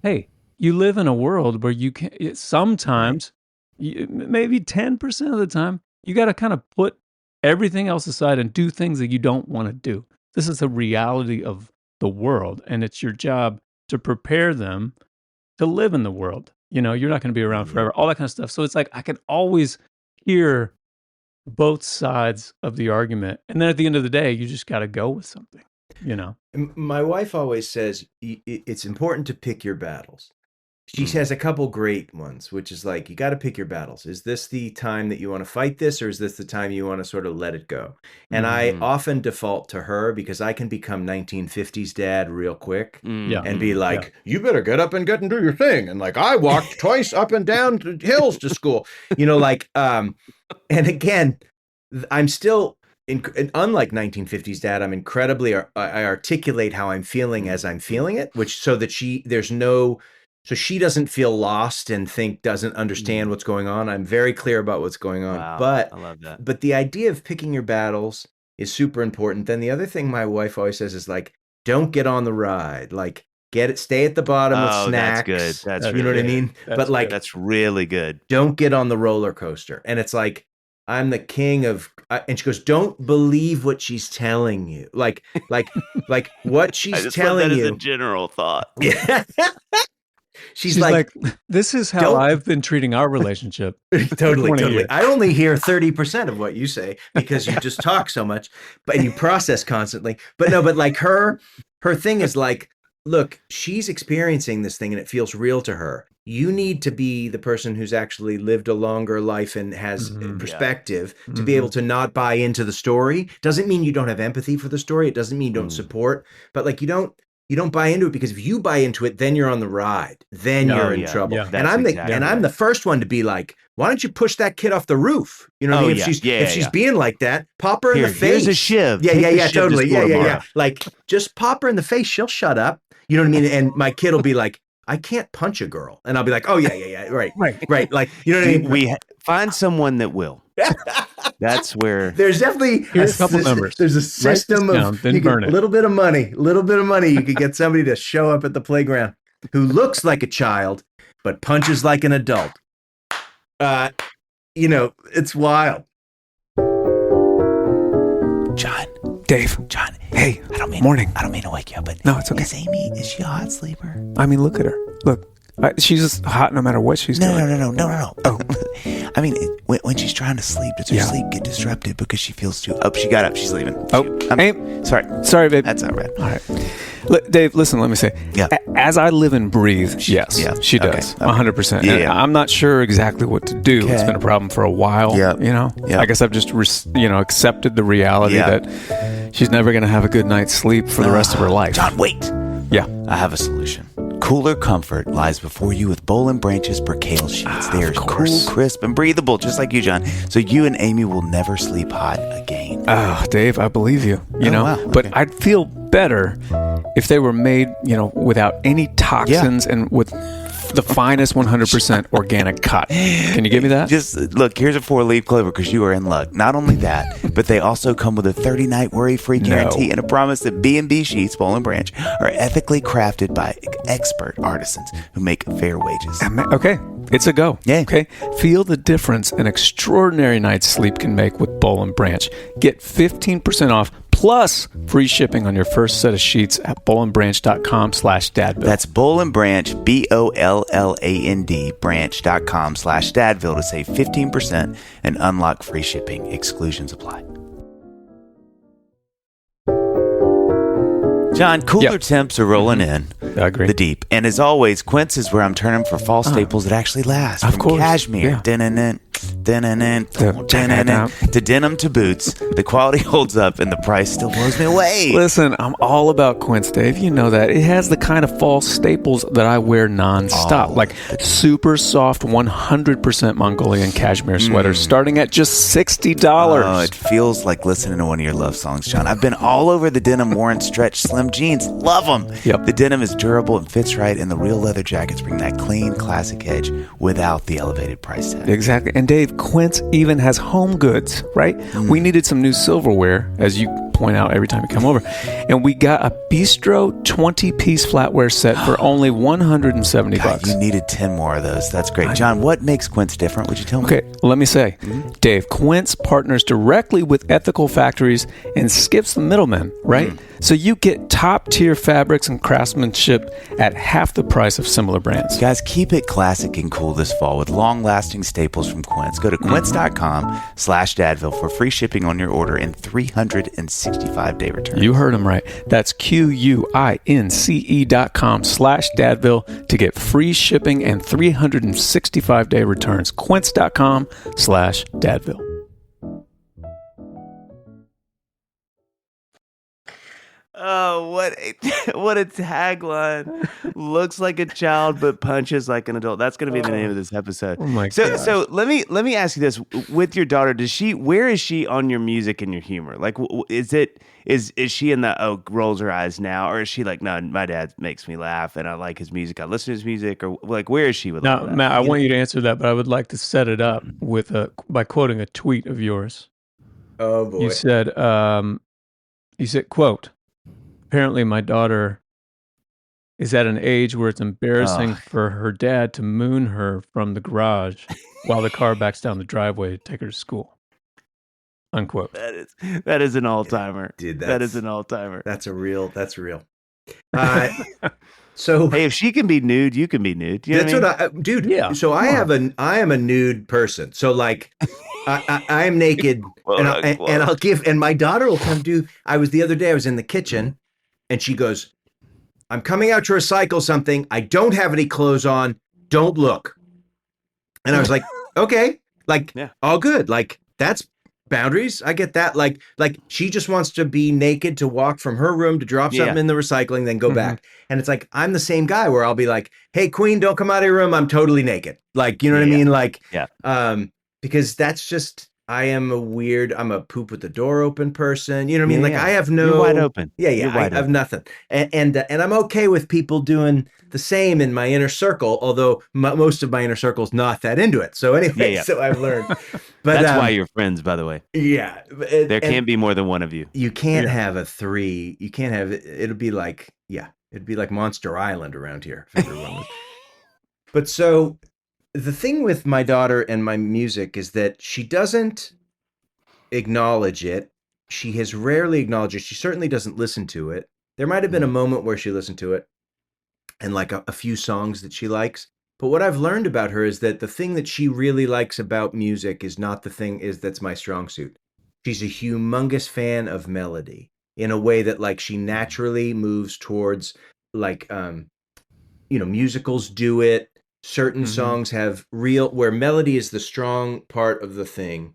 hey, you live in a world where you can sometimes, maybe 10% of the time, you got to kind of put everything else aside and do things that you don't want to do. This is a reality of the world, and it's your job to prepare them to live in the world. You're not going to be around forever, all that kind of stuff. So it's like I can always hear both sides of the argument. And then at the end of the day, you just got to go with something, My wife always says it's important to pick your battles. She has a couple great ones, which is like, you got to pick your battles. Is this the time that you want to fight this, or is this the time you want to sort of let it go? And I often default to her because I can become 1950s dad real quick and be like, you better get up and do your thing. And like, I walked twice up and down hills to school, and again, I'm still, unlike 1950s dad, I'm incredibly, I articulate how I'm feeling as I'm feeling it, so that so she doesn't feel lost and doesn't understand what's going on. I'm very clear about what's going on. Wow, but I love that. But the idea of picking your battles is super important. Then the other thing my wife always says is like, don't get on the ride. Like, stay at the bottom with snacks. That's good. That's you know what I mean? But like, that's really good. Don't get on the roller coaster. And it's like, I'm the king of, and she goes, don't believe what she's telling you. Like what she's telling you. That is a general thought. Yeah. She's like, this is how don't- I've been treating our relationship. Totally. years. I only hear 30% of what you say because you just talk so much, and you process constantly. But no, but like her thing is like, look, she's experiencing this thing and it feels real to her. You need to be the person who's actually lived a longer life and has perspective to be able to not buy into the story. Doesn't mean you don't have empathy for the story. It doesn't mean you don't support, but like you don't buy into it, because if you buy into it, then you're on the ride. Then you're in trouble. Yeah. And I'm the first one to be like, why don't you push that kid off the roof? You know what I mean? If she's being like that, pop her in the face. Here's a shiv. Yeah, totally. Yeah. Like, just pop her in the face. She'll shut up. You know what I mean? And my kid will be like, I can't punch a girl. And I'll be like, oh, yeah. Right. Like, you know what I mean? We find someone that will. That's where. There's definitely Here's a couple numbers. There's a system of a little bit of money. You could get somebody to show up at the playground who looks like a child, but punches like an adult. You know, it's wild. John. Dave. John. Hey. I don't mean to wake you up, but no, it's okay. Is she a hot sleeper? I mean, look at her. Look. She's just hot no matter what she's doing. No. Oh. I mean, when she's trying to sleep, does her sleep get disrupted because she feels too... Oh, she got up. She's leaving. Sorry, babe. That's all right. All right. Dave, listen, let me say. Yeah. As I live and breathe, yes, she does. 100%. Yeah. I'm not sure exactly what to do. Okay. It's been a problem for a while. Yeah. You know? Yeah. I guess I've just, accepted the reality that she's never going to have a good night's sleep for the rest of her life. John, wait. Yeah. I have a solution. Cooler comfort lies before you with Boll & Branch's percale sheets. They are cool, crisp, and breathable, just like you, John. So you and Amy will never sleep hot again. Oh, Dave, I believe you. You know, wow. Okay. But I'd feel better if they were made, without any toxins and with the finest 100% organic cotton. Can you give me that? Just look, here's a 4-leaf clover because you are in luck. Not only that, but they also come with a 30-night worry-free guarantee and a promise that B&B sheets, Boll & Branch, are ethically crafted by expert artisans who make fair wages. Okay, it's a go. Yeah. Okay, feel the difference an extraordinary night's sleep can make with Boll & Branch. Get 15% off plus free shipping on your first set of sheets at bollandbranch.com/dadville. That's Boll & Branch, BOLLAND, branch.com/dadville to save 15% and unlock free shipping. Exclusions apply. John, cooler temps are rolling in. I agree. The deep. And as always, Quince is where I'm turning for fall staples that actually last. Of From course. cashmere, to denim to boots. The quality holds up and the price still blows me away. Listen, I'm all about Quince, Dave. You know that. It has the kind of fall staples that I wear nonstop. Like super soft 100% Mongolian cashmere sweaters starting at just $60. Oh, it feels like listening to one of your love songs, John. I've been all over the denim worn stretch slim jeans. Love them. Yep. The denim is durable and fits right, and the real leather jackets bring that clean, classic edge without the elevated price tag. Exactly. And Dave, Quince even has home goods, right? We needed some new silverware, as you point out every time you come over. And we got a Bistro 20-piece flatware set for only $170. God, you needed 10 more of those. That's great. John, what makes Quince different? Would you tell me? Okay, let me say, Dave, Quince partners directly with ethical factories and skips the middlemen, right? So you get top-tier fabrics and craftsmanship at half the price of similar brands. Guys, keep it classic and cool this fall with long-lasting staples from Quince. Go to quince.com/dadville for free shipping on your order and 365-day return. You heard him right. That's QUINCE.com/dadville to get free shipping and 365-day returns. Quince.com/dadville. Oh, what a tagline. Looks like a child but punches like an adult. That's going to be the name of this episode. Oh my God. gosh. So let me ask you this. With your daughter, where is she on your music and your humor? Like, is she in the, rolls her eyes now? Or is she like, no, my dad makes me laugh and I like his music. I listen to his music. Or like, where is she with all Now, that? Matt, I want you to answer that, but I would like to set it up with by quoting a tweet of yours. Oh, boy. You said, quote, apparently my daughter is at an age where it's embarrassing for her dad to moon her from the garage while the car backs down the driveway to take her to school. Unquote. That is an all-timer. Dude, that is an all-timer. That's real. So Hey, if she can be nude, you can be nude. You know that's what I what dude. Yeah, So I am a nude person. So like, I am naked, Quote, unquote. and I'll give, and my daughter will come do. I was the other day. I was in the kitchen, and she goes, "I'm coming out to recycle something. I don't have any clothes on. Don't look." And I was like, "Okay, like, Yeah. all good. Like, that's boundaries. I get that. Like she just wants to be naked to walk from her room to drop something Yeah. in the recycling, then go back. And it's like, I'm the same guy where I'll be like, "Hey, queen, don't come out of your room. I'm totally naked." Like, you know what I mean? Like, because that's just, I'm a poop with the door open person. You know what I mean? Like, I have no, You're wide open. Yeah. I have nothing. And I'm okay with people doing the same in my inner circle, although most of my inner circle is not that into it. So anyway, so I've learned. But that's why you're friends, by the way. Yeah. There can't be more than one of you. You can't have a three. You can't have it. It'd be like Monster Island around here. If everyone was. But so the thing with my daughter and my music is that she doesn't acknowledge it. She has rarely acknowledged it. She certainly doesn't listen to it. There might have been a moment where she listened to it and like a few songs that she likes. But what I've learned about her is that the thing that she really likes about music is not the thing that's my strong suit. She's a humongous fan of melody in a way that like she naturally moves towards like, musicals do it. Certain songs have where melody is the strong part of the thing.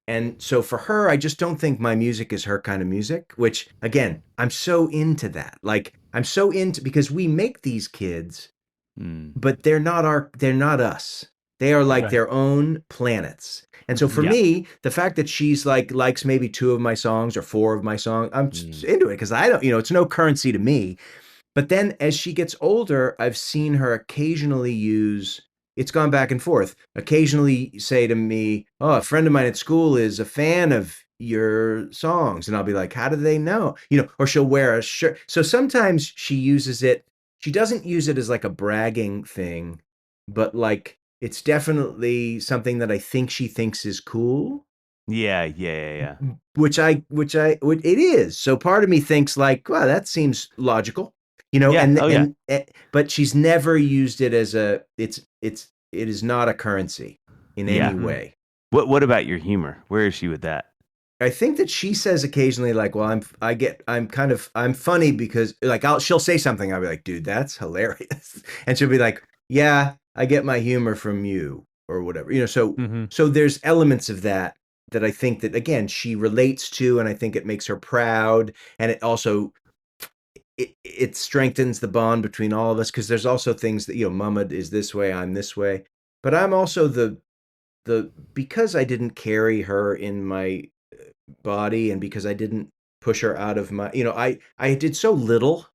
And so for her, I just don't think my music is her kind of music, which again, I'm so into that. Like I'm so into, because we make these kids, but they're not us. They are like their own planets. And so for me, the fact that she's like, likes maybe 2 of my songs or 4 of my songs, I'm just into it because I don't, it's no currency to me. But then as she gets older, I've seen her occasionally it's gone back and forth, occasionally say to me, "Oh, a friend of mine at school is a fan of your songs." And I'll be like, "How do they know?" Or she'll wear a shirt. So sometimes she uses it. She doesn't use it as like a bragging thing, but like it's definitely something that I think she thinks is cool. Yeah. Which it is. So part of me thinks like, "Wow, that seems logical." But she's never used it as it is not a currency in any way. What about your humor? Where is she with that? I think that she says occasionally like, "Well, I'm funny because like she'll say something, I'll be like, "Dude, that's hilarious." And she'll be like, "Yeah, I get my humor from you," or whatever. So there's elements of that I think that again she relates to, and I think it makes her proud, and it also it strengthens the bond between all of us, because there's also things that Mama is this way, I'm this way, but I'm also the because I didn't carry her in my body, and because I didn't push her out of my I did so little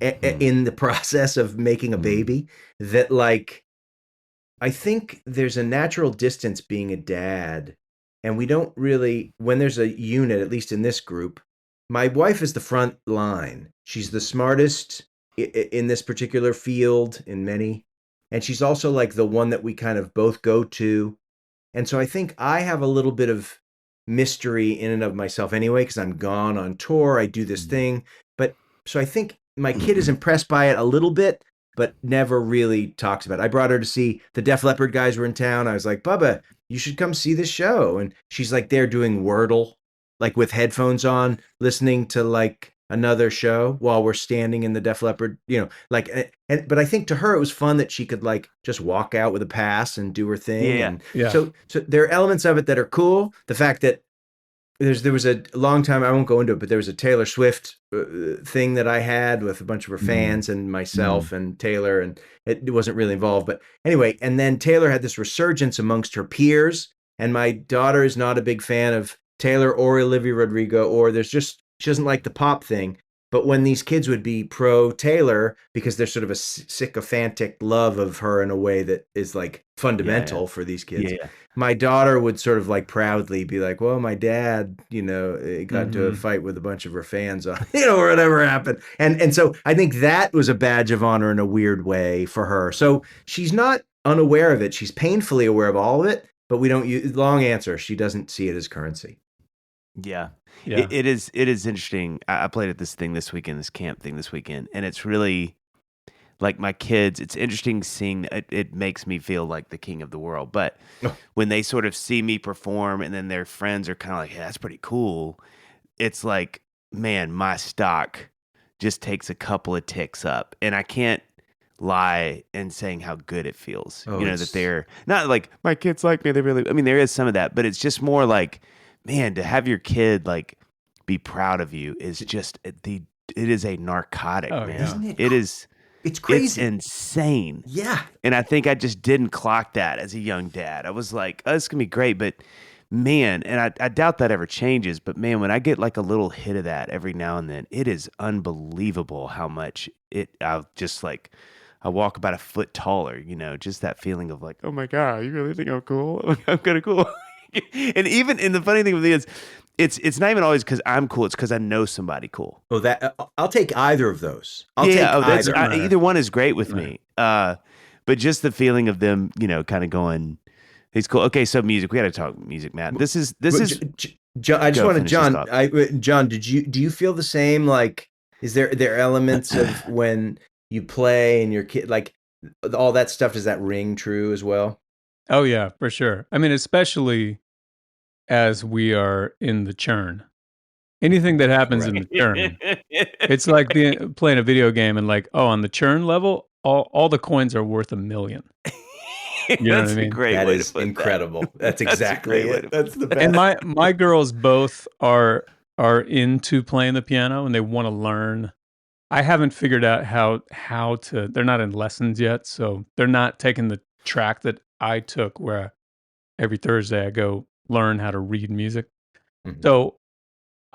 in the process of making a baby that like I think there's a natural distance being a dad, and we don't really, when there's a unit, at least in this group, my wife is the front line. She's the smartest in this particular field, in many. And she's also like the one that we kind of both go to. And so I think I have a little bit of mystery in and of myself anyway, because I'm gone on tour. I do this thing. But so I think my kid is impressed by it a little bit, but never really talks about it. I brought her to see the Def Leppard guys were in town. I was like, "Bubba, you should come see this show." And she's like there doing Wordle, like with headphones on, listening to like another show while we're standing in the Def Leppard, but I think to her it was fun that she could like just walk out with a pass and do her thing. So there are elements of it that are cool. The fact that there was a long time, I won't go into it, but there was a Taylor Swift thing that I had with a bunch of her fans and myself and Taylor, and it wasn't really involved. But anyway, and then Taylor had this resurgence amongst her peers, and my daughter is not a big fan of Taylor or Olivia Rodrigo, or she doesn't like the pop thing. But when these kids would be pro Taylor, because there's sort of a sycophantic love of her in a way that is like fundamental for these kids, my daughter would sort of like proudly be like, "Well, my dad, got into a fight with a bunch of her fans on, or whatever happened." And so I think that was a badge of honor in a weird way for her. So she's not unaware of it. She's painfully aware of all of it, but we don't use, long answer, she doesn't see it as currency. Yeah. It is interesting. I played at this camp thing this weekend, and it's really like my kids, it's interesting seeing it makes me feel like the king of the world. But when they sort of see me perform and then their friends are kind of like, yeah, that's pretty cool. It's like, man, my stock just takes a couple of ticks up, and I can't lie in saying how good it feels. That they're not like, my kids like me. They really, I mean, there is some of that, but it's just more like, man, to have your kid like be proud of you is just it is a narcotic, man. Yeah. Isn't It is. It's crazy. It's insane. Yeah. And I think I just didn't clock that as a young dad. I was like, oh, it's going to be great. But man, and I doubt that ever changes. But man, when I get like a little hit of that every now and then, it is unbelievable how much I'll just like, I walk about a foot taller, just that feeling of like, oh my God, you really think I'm cool? I'm kind of cool. And the funny thing with me is, it's not even always because I'm cool. It's because I know somebody cool. Oh, I'll take either of those. Either one is great with me. But just the feeling of them, kind of going, he's cool. Okay, so music. We got to talk music, Matt. This is. John, I just want to, John. Do you feel the same? Like, is there elements of when you play and your kid, like all that stuff? Does that ring true as well? Oh yeah, for sure. I mean, especially as we are in the churn. Anything that happens in the churn, it's like playing a video game and like, oh, on the churn level, all the coins are worth $1 million. You know what I mean? That is incredible. That's exactly it. That's the best. And my girls both are into playing the piano and they want to learn. I haven't figured out how to. They're not in lessons yet, so they're not taking the track that I took, where every Thursday I go learn how to read music. Mm-hmm. So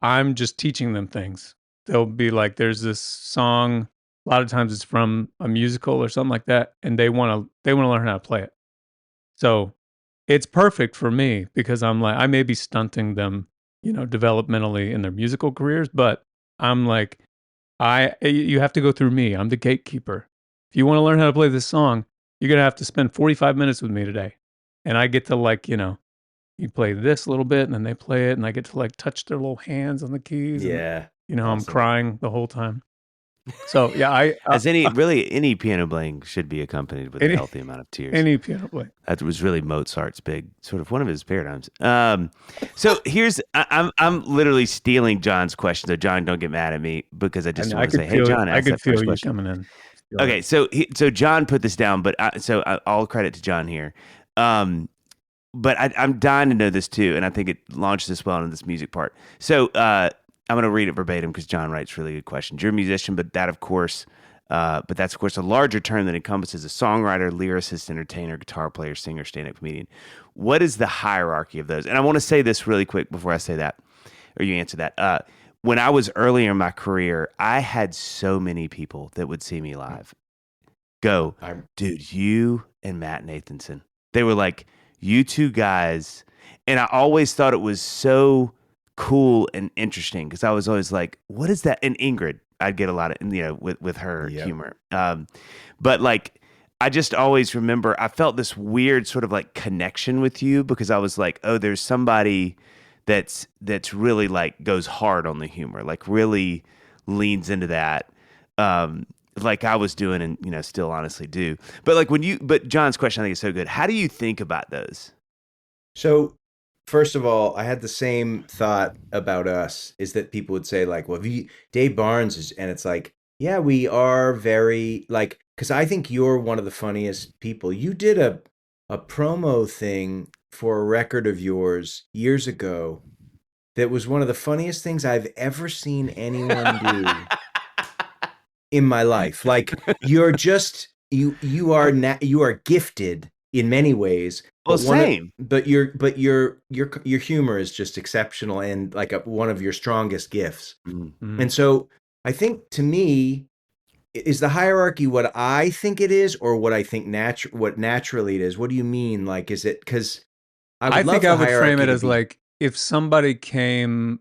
I'm just teaching them things. They'll be like, there's this song, a lot of times it's from a musical or something like that, and they want to learn how to play it. So it's perfect for me because I'm like, I may be stunting them, developmentally in their musical careers, but I'm like, you have to go through me. I'm the gatekeeper. If you want to learn how to play this song, you're going to have to spend 45 minutes with me today. And I get to like, you play this a little bit and then they play it and I get to like touch their little hands on the keys. Yeah. And, awesome. I'm crying the whole time. So yeah, any piano playing should be accompanied with a healthy amount of tears. Any piano playing. That was really Mozart's big, sort of one of his paradigms. So here's, I'm literally stealing John's question. So John, don't get mad at me because I just want to say, hey John, I could feel you coming in. Okay, so John put this down, but all credit to John here. But I'm dying to know this too, and I think it launched us well into this music part. So I'm going to read it verbatim because John writes really good questions. You're a musician, but that's of course a larger term that encompasses a songwriter, lyricist, entertainer, guitar player, singer, stand-up comedian. What is the hierarchy of those? And I want to say this really quick before I say that, or you answer that. When I was earlier in my career, I had so many people that would see me live go, dude, you and Matt Nathanson. They were like, you two guys. And I always thought it was so cool and interesting because I was always like, what is that? And Ingrid, I'd get a lot of, with her humor. But like, I just always remember, I felt this weird sort of like connection with you because I was like, oh, there's somebody that's really like goes hard on the humor, like really leans into that. Like I was doing and, still honestly do. But like but John's question I think is so good. How do you think about those? So first of all, I had the same thought about us, is that people would say like, well, Dave Barnes is, and it's like, yeah, we are very like, because I think you're one of the funniest people. You did a promo thing for a record of yours years ago that was one of the funniest things I've ever seen anyone do in my life. Like you're just, you are gifted in many ways. Well, same. But your humor is just exceptional and like one of your strongest gifts. Mm-hmm. And so I think, to me, is the hierarchy what I think it is, or what I think what naturally it is? What do you mean? Like, is it because I think I would frame it as like if somebody came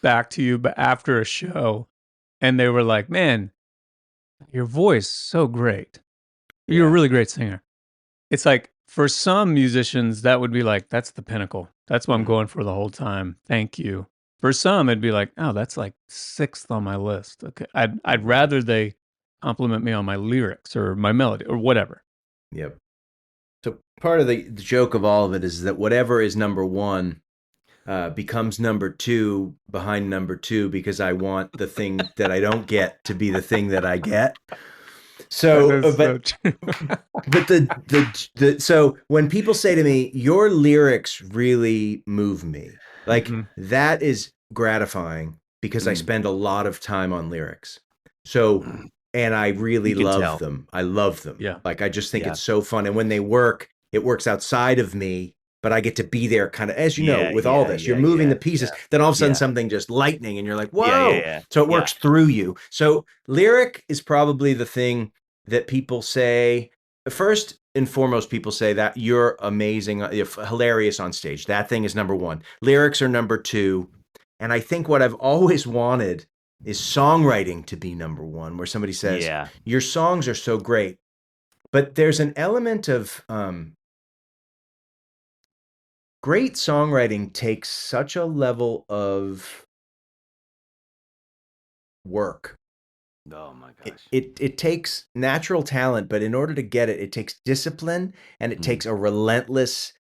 back to you but after a show and they were like, "Man, your voice so great. You're a really great singer." It's like, for some musicians, that would be like, that's the pinnacle. That's what I'm going for the whole time. Thank you. For some, it'd be like, oh, that's like 6th on my list. Okay, I'd rather they compliment me on my lyrics or my melody or whatever. Yep. So part of the joke of all of it is that whatever is number one becomes number two behind number two because I want the thing that I don't get to be the thing that I get. So, but so when people say to me, "Your lyrics really move me," like that is gratifying because I spend a lot of time on lyrics. So, and I really love them. I love them. Yeah. Like I just think it's so fun, and when they work, it works outside of me. But I get to be there kind of, as you know, with all this, you're moving the pieces, then all of a sudden something just lightning and you're like, whoa. So it works through you. So lyric is probably the thing that people say. First and foremost, people say that you're amazing, you're hilarious on stage. That thing is number one. Lyrics are number two. And I think what I've always wanted is songwriting to be number one, where somebody says, your songs are so great. But there's an element of, great songwriting takes such a level of work. Oh my gosh. It takes natural talent, but in order to get it, it takes discipline and it takes a relentless,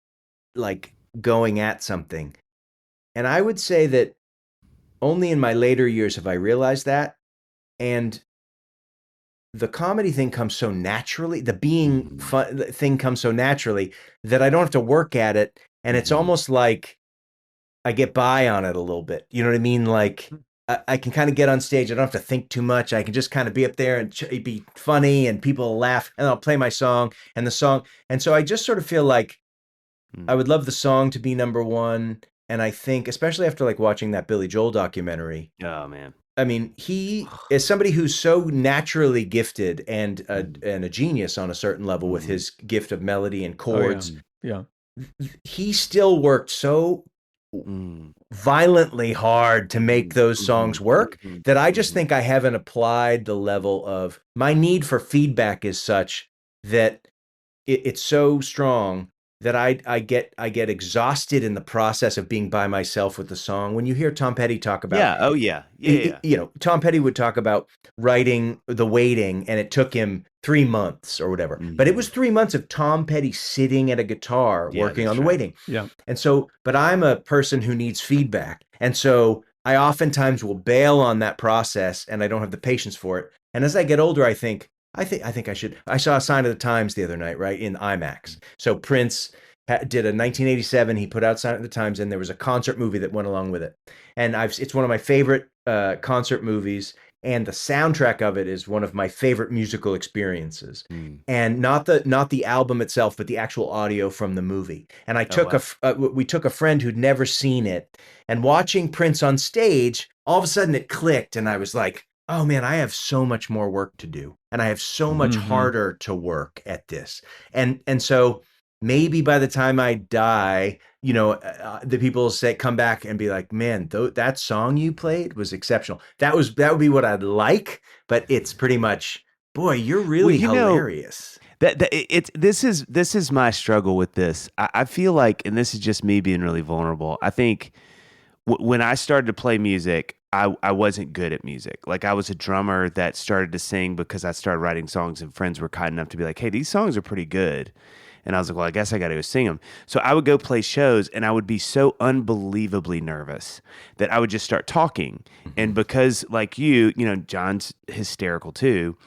like, going at something. And I would say that only in my later years have I realized that. And the comedy thing comes so naturally, the being fun thing comes so naturally that I don't have to work at it. And it's almost like I get by on it a little bit. You know what I mean? Like I can kind of get on stage. I don't have to think too much. I can just kind of be up there and be funny and people will laugh and I'll play my song and the song. And so I just sort of feel like I would love the song to be number one. And I think, especially after like watching that Billy Joel documentary. Oh man. I mean, he is somebody who's so naturally gifted and a genius on a certain level with his gift of melody and chords. Yeah. He still worked so violently hard to make those songs work that I just think I haven't applied the level of my need for feedback is such that it's so strong that I get exhausted in the process of being by myself with the song. When you hear Tom Petty talk about, you know, Tom Petty would talk about writing The Waiting, and it took him 3 months or whatever. But it was 3 months of Tom Petty sitting at a guitar working on The Waiting. Yeah. And so, but I'm a person who needs feedback, and so I oftentimes will bail on that process, and I don't have the patience for it. And as I get older, I think I should. I saw a Sign of the Times the other night, right, in IMAX. So Prince did a 1987. He put out Sign of the Times, and there was a concert movie that went along with it. And it's one of my favorite concert movies, and the soundtrack of it is one of my favorite musical experiences. And not the album itself, but the actual audio from the movie. And I took we took a friend who'd never seen it, and watching Prince on stage, all of a sudden it clicked, and I was like, oh man, I have so much more work to do, and I have so much harder to work at this. And so maybe by the time I die, you know, the people come back and be like, man, that song you played was exceptional. That would be what I'd like, but it's pretty much, boy, you're really hilarious. This is my struggle with this. I feel like, and this is just me being really vulnerable. I think when I started to play music, I wasn't good at music. Like I was a drummer that started to sing because I started writing songs, and friends were kind enough to be like, hey, these songs are pretty good. And I was like, well, I guess I got to go sing them. So I would go play shows, and I would be so unbelievably nervous that I would just start talking. And because like you know, John's hysterical too.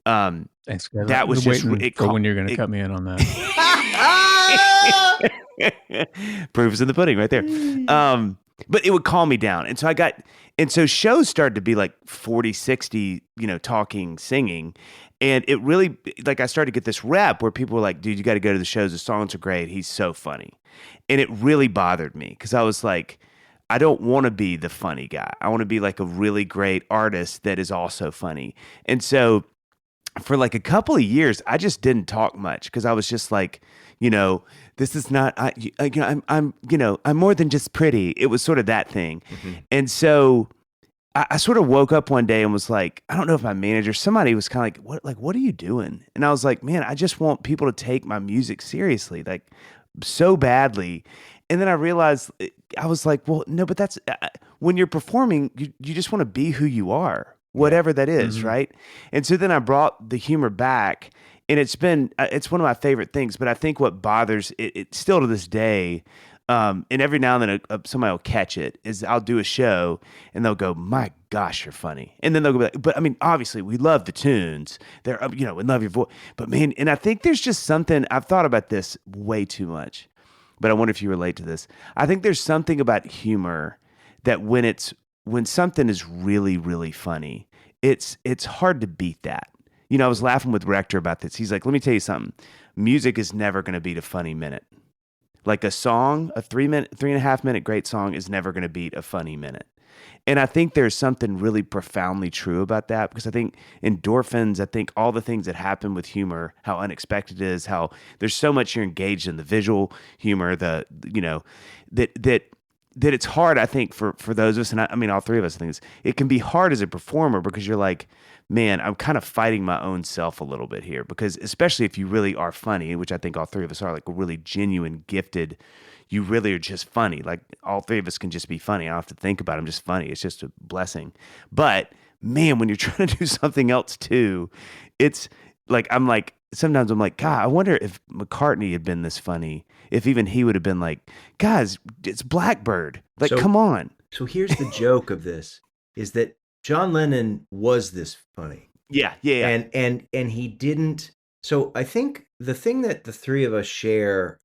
Thanks, guys. That was just when you're going to cut me in on that. Proof is in the pudding right there. But it would calm me down. And so shows started to be like 40, 60, you know, talking, singing. And it really, like I started to get this rep where people were like, dude, you got to go to the shows. The songs are great. He's so funny. And it really bothered me because I was like, I don't want to be the funny guy. I want to be like a really great artist that is also funny. And so for like a couple of years, I just didn't talk much because I was just like, you know, this is not, I'm more than just pretty. It was sort of that thing. And so I sort of woke up one day and was like, I don't know if my manager, somebody was kind of like, what are you doing? And I was like, man, I just want people to take my music seriously, like so badly. And then I realized, I was like, well, no, but that's when you're performing, you just want to be who you are. whatever that is, right? And so then I brought the humor back, and it's one of my favorite things. But I think what bothers it still to this day, and every now and then somebody will catch it, is I'll do a show and they'll go, "My gosh, you're funny," and then they'll go, "But I mean, obviously, we love the tunes. They're we love your voice, but man," and I think there's just something. I've thought about this way too much, but I wonder if you relate to this. I think there's something about humor that when something is really, really funny, it's hard to beat that. I was laughing with Rector about this. He's like, "Let me tell you something. Music is never going to beat a funny minute. Like a song, a 3.5 minute great song is never going to beat a funny minute." And I think there's something really profoundly true about that, because I think endorphins, I think all the things that happen with humor, how unexpected it is, how there's so much you're engaged in the visual humor, that it's hard, I think, for those of us, and I mean, all three of us, I think it can be hard as a performer, because you're like, man, I'm kind of fighting my own self a little bit here, because especially if you really are funny, which I think all three of us are, like a really genuine, gifted, you really are just funny. Like all three of us can just be funny. I don't have to think about it. I'm just funny. It's just a blessing. But man, when you're trying to do something else too, it's like, sometimes I'm like, God, I wonder if McCartney had been this funny, if even he would have been like, guys, it's Blackbird. Like, come on. So here's the joke of this, is that John Lennon was this funny. Yeah. And he didn't. So I think the thing that the three of us share,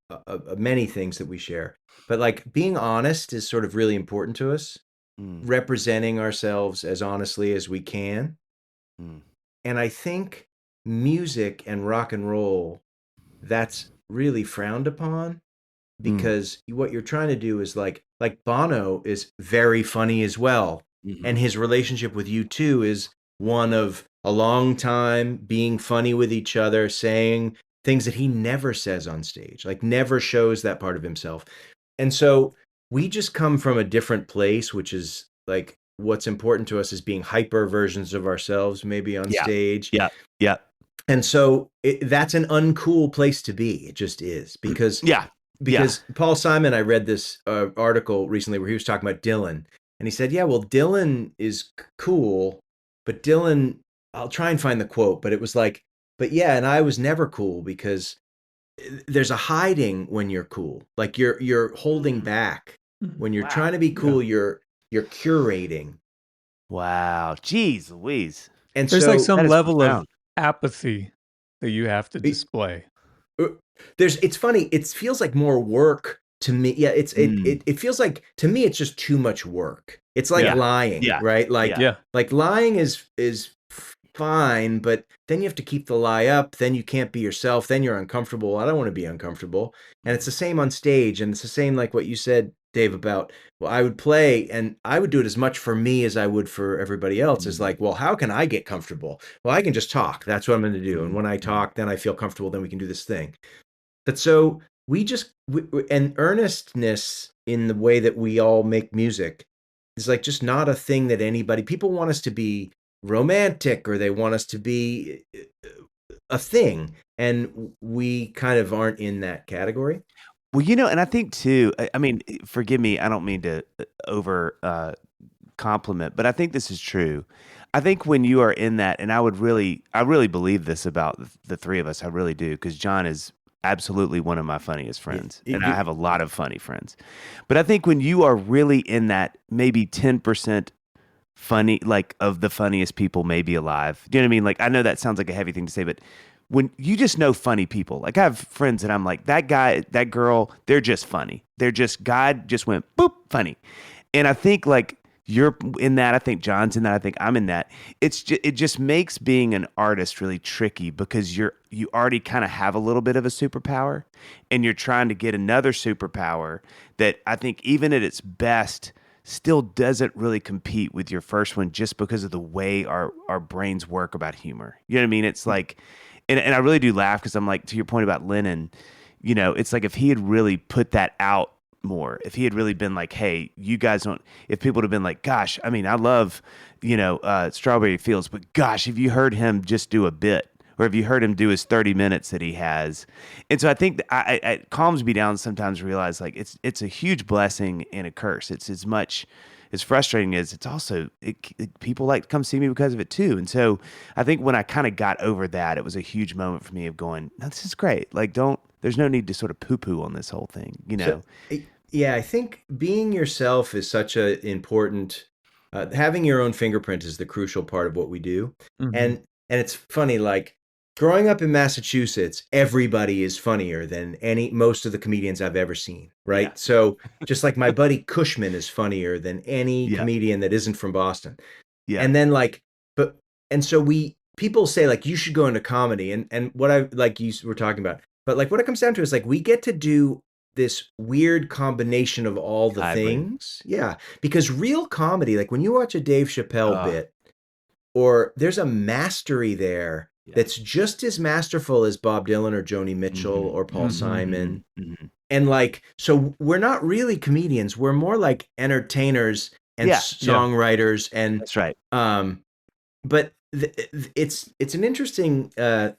many things that we share, but like being honest is sort of really important to us, representing ourselves as honestly as we can. And I think music and rock and roll, that's really frowned upon, because what you're trying to do is like Bono is very funny as well. And his relationship with U2 is one of a long time being funny with each other, saying things that he never says on stage, like never shows that part of himself. And so we just come from a different place, which is like what's important to us is being hyper versions of ourselves, maybe on stage. Yeah. And so that's an uncool place to be. It just is, because Paul Simon, I read this article recently where he was talking about Dylan. And he said, yeah, well, Dylan is cool, but Dylan, I'll try and find the quote, but it was like, but yeah, and I was never cool, because there's a hiding when you're cool. Like you're holding back. When you're trying to be cool, you're curating. Wow. Jeez Louise. And there's so, like some level of apathy that you have to display. It's funny. It feels like more work to me. Yeah. It feels like, to me, it's just too much work. It's like lying, right? Like lying is fine, but then you have to keep the lie up. Then you can't be yourself. Then you're uncomfortable. I don't want to be uncomfortable. And it's the same on stage. And it's the same, like what you said, Dave, about, well, I would play and I would do it as much for me as I would for everybody else. Is like, well, how can I get comfortable? Well, I can just talk. That's what I'm going to do. And when I talk, then I feel comfortable. Then we can do this thing. But so and earnestness in the way that we all make music is like just not a thing that people want us to be romantic, or they want us to be a thing. And we kind of aren't in that category. Well, and I think too, I mean, forgive me, I don't mean to over compliment, but I think this is true. I think when you are in that, and I really believe this about the three of us, I really do, because John is absolutely one of my funniest friends, and I have a lot of funny friends. But I think when you are really in that, maybe 10% funny, like of the funniest people maybe alive, do you know what I mean? Like, I know that sounds like a heavy thing to say, but when you just know funny people, like I have friends that I'm like, that guy, that girl, they're just funny. They're just, God just went boop, funny. And I think like you're in that, I think John's in that, I think I'm in that. It just makes being an artist really tricky, because you already kind of have a little bit of a superpower, and you're trying to get another superpower that I think even at its best still doesn't really compete with your first one, just because of the way our brains work about humor. You know what I mean? It's like, and I really do laugh, because I'm like, to your point about Lennon, it's like if he had really put that out more, if he had really been like, hey, you guys don't, if people would have been like, gosh, I mean, I love, Strawberry Fields, but gosh, have you heard him just do a bit? Or have you heard him do his 30 minutes that he has? And so I think that it calms me down sometimes to realize like it's a huge blessing and a curse. It's as much as frustrating as it's also, people like to come see me because of it too. And so I think when I kind of got over that, it was a huge moment for me of going, no, this is great. Like, there's no need to sort of poo-poo on this whole thing, you know? So, yeah, I think being yourself is such a important, having your own fingerprint is the crucial part of what we do. And it's funny, like growing up in Massachusetts, everybody is funnier than most of the comedians I've ever seen, right? Yeah. So just like my buddy Cushman is funnier than any comedian that isn't from Boston. Yeah. And then so people say like, you should go into comedy, and what I like you were talking about, but like what it comes down to is like, we get to do this weird combination of all the things. Yeah. Because real comedy, like when you watch a Dave Chappelle bit, or there's a mastery there that's just as masterful as Bob Dylan or Joni Mitchell or Paul Simon. And like, so we're not really comedians. We're more like entertainers and songwriters. And that's right. But it's an interesting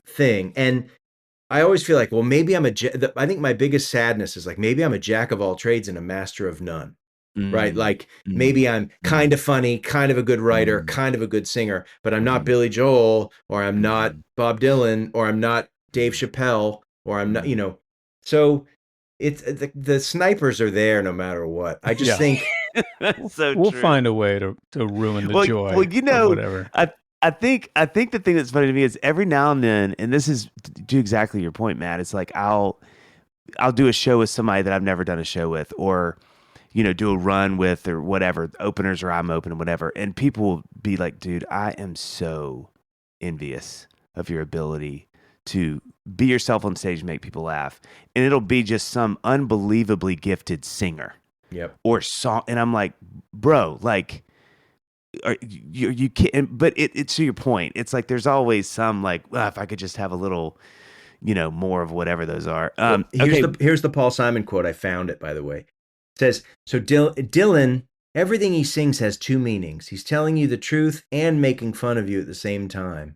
thing. And I always feel like, well, maybe I think my biggest sadness is like, maybe I'm a jack of all trades and a master of none, right? Like maybe I'm kind of funny, kind of a good writer, kind of a good singer, but I'm not Billy Joel, or I'm not Bob Dylan, or I'm not Dave Chappelle, or I'm not, so it's the snipers are there no matter what. I just think we'll find a way to ruin the joy. Well, whatever. I think the thing that's funny to me is every now and then, and this is to exactly your point, Matt. It's like I'll do a show with somebody that I've never done a show with, or do a run with, or whatever, openers, or I'm open, whatever, and people will be like, "Dude, I am so envious of your ability to be yourself on stage and make people laugh," and it'll be just some unbelievably gifted singer, or song, and I'm like, "Bro, like." You can't, but it's to your point. It's like there's always some like, if I could just have a little, more of whatever those are. Here's the Paul Simon quote. I found it, by the way. It says, so Dylan, everything he sings has two meanings. He's telling you the truth and making fun of you at the same time.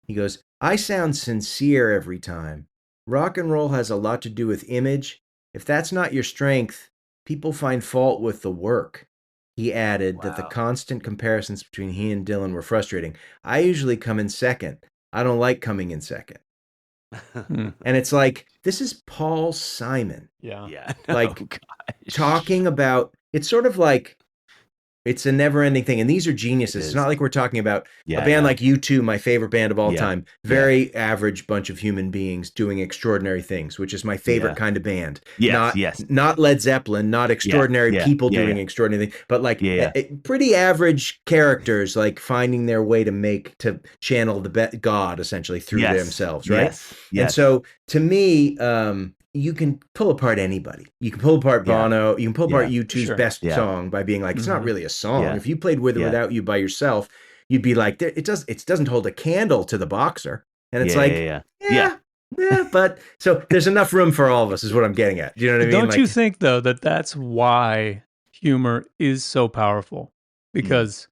He goes, I sound sincere every time. Rock and roll has a lot to do with image. If that's not your strength, people find fault with the work. He added that the constant comparisons between he and Dylan were frustrating. I usually come in second. I don't like coming in second. And it's like, this is Paul Simon. Yeah. Like talking about, it's sort of like, it's a never-ending thing. And these are geniuses. It's not like we're talking about a band like U2, my favorite band of all time. Very average bunch of human beings doing extraordinary things, which is my favorite kind of band. Not Led Zeppelin, not extraordinary people doing extraordinary things, but like pretty average characters, like finding their way to channel the God essentially through themselves, right? And so to me, you can pull apart anybody. You can pull apart Bono. You can pull apart U2's best song by being like, it's not really a song. If you played With or Without You by yourself, you'd be like, it doesn't hold a candle to the Boxer. And it's but so there's enough room for all of us is what I'm getting at. Do you know what I mean? Don't you think though that that's why humor is so powerful? Because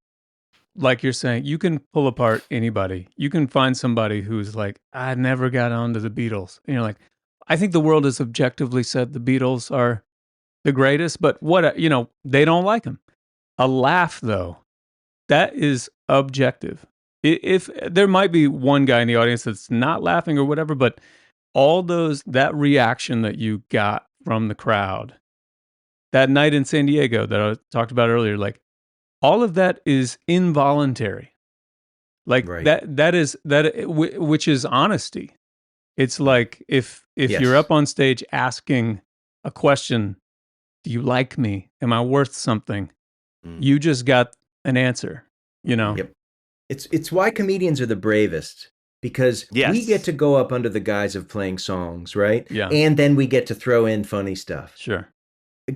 like you're saying, you can pull apart anybody. You can find somebody who's like, I never got onto the Beatles. And you're like, I think the world has objectively said the Beatles are the greatest, but they don't like them. A laugh, though, that is objective. If there might be one guy in the audience that's not laughing or whatever, but that reaction that you got from the crowd, that night in San Diego that I talked about earlier, like all of that is involuntary. Like which is honesty. It's like if you're up on stage asking a question, do you like me? Am I worth something? You just got an answer, Yep. It's why comedians are the bravest, because we get to go up under the guise of playing songs, right? Yeah. And then we get to throw in funny stuff. Sure.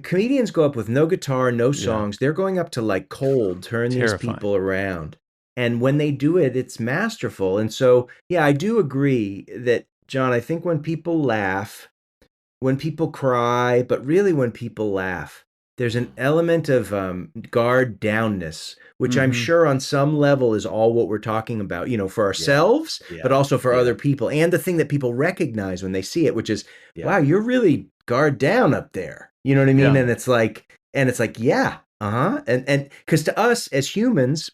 Comedians go up with no guitar, no songs. They're going up to like cold, turn these people around. And when they do it, it's masterful. And so, I do agree that, John, I think when people laugh, when people cry, but really when people laugh, there's an element of guard downness, which I'm sure on some level is all what we're talking about, for ourselves, but also for other people. And the thing that people recognize when they see it, which is, wow, you're really guard down up there. You know what I mean? And it's like, And because to us as humans,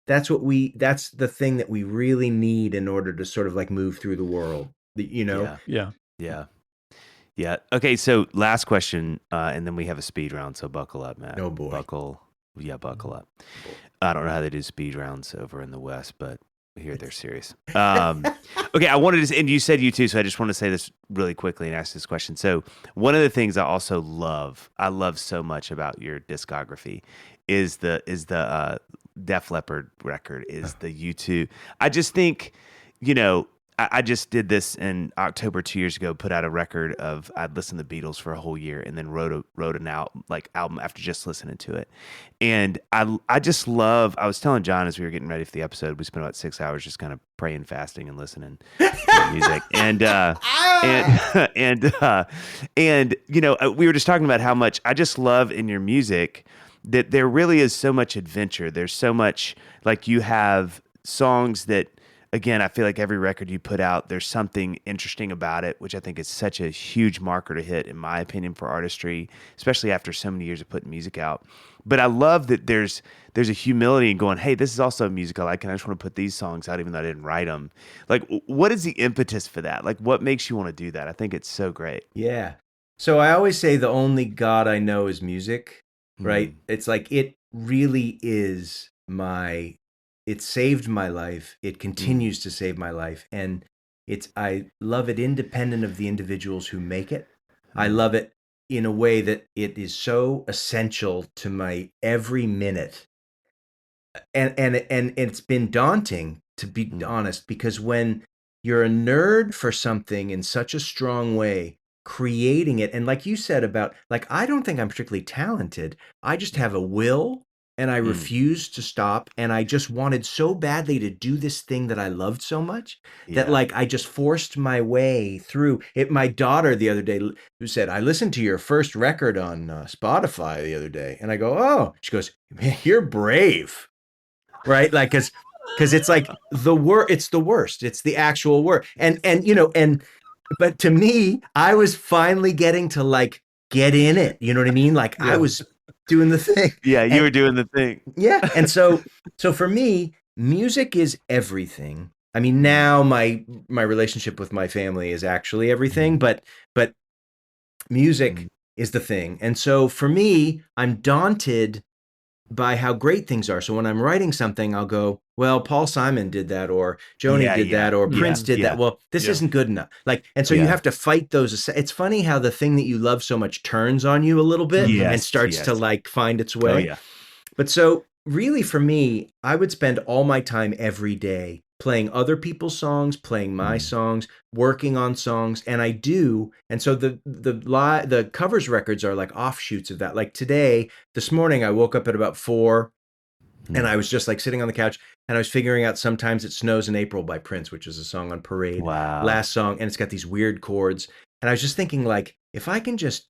that's the thing that we really need in order to sort of like move through the world, you know? Yeah. Yeah. Okay. So last question, and then we have a speed round. So buckle up, Matt. Oh boy. Buckle up. I don't know how they do speed rounds over in the West, but here they're serious. Okay. I wanted to, and you said you too, so I just want to say this really quickly and ask this question. So one of the things I also love so much about your discography is the Def Leppard record, is the U2. I just think, I just did this in October 2 years ago, put out a record of, I'd listened to the Beatles for a whole year and then wrote an album after just listening to it. And I just love, I was telling John as we were getting ready for the episode, we spent about 6 hours just kind of praying, fasting, and listening to music. And we were just talking about how much I just love in your music that there really is so much adventure. There's so much, like, you have songs that, again, I feel like every record you put out, there's something interesting about it, which I think is such a huge marker to hit, in my opinion, for artistry, especially after so many years of putting music out. But I love that there's a humility in going, hey, this is also music I like, and I just want to put these songs out even though I didn't write them. Like, what is the impetus for that? Like, what makes you want to do that? I think it's so great. Yeah. So I always say the only God I know is music, right? It's like, it really is it saved my life. It continues to save my life. And I love it independent of the individuals who make it. I love it in a way that it is so essential to my every minute. And it's been daunting, to be honest, because when you're a nerd for something in such a strong way, creating it, and like you said about, like, I don't think I'm particularly talented. I just have a will, and I refused to stop. And I just wanted so badly to do this thing that I loved so much that, like, I just forced my way through it. My daughter the other day, who said, I listened to your first record on Spotify the other day. And I go, oh, she goes, man, you're brave. Right? Like, cause it's like it's the worst. It's the actual worst. But to me, I was finally getting to, like, get in it. You know what I mean? Like, I was doing the thing. Yeah, you were doing the thing. Yeah. And so for me, music is everything. I mean, now my relationship with my family is actually everything, but music is the thing. And so for me, I'm daunted by how great things are. So when I'm writing something, I'll go, well, Paul Simon did that, or Joni did that, or Prince did that. Well, this isn't good enough. Like, and so you have to fight those. It's funny how the thing that you love so much turns on you a little bit and starts to, like, find its way. Oh, yeah. But so really for me, I would spend all my time every day playing other people's songs, playing my songs, working on songs, and I do. And so the covers records are like offshoots of that. Like this morning, I woke up at about 4, and I was just like sitting on the couch, and I was figuring out Sometimes It Snows in April by Prince, which is a song on Parade. Wow. Last song, and it's got these weird chords. And I was just thinking, like, if I can just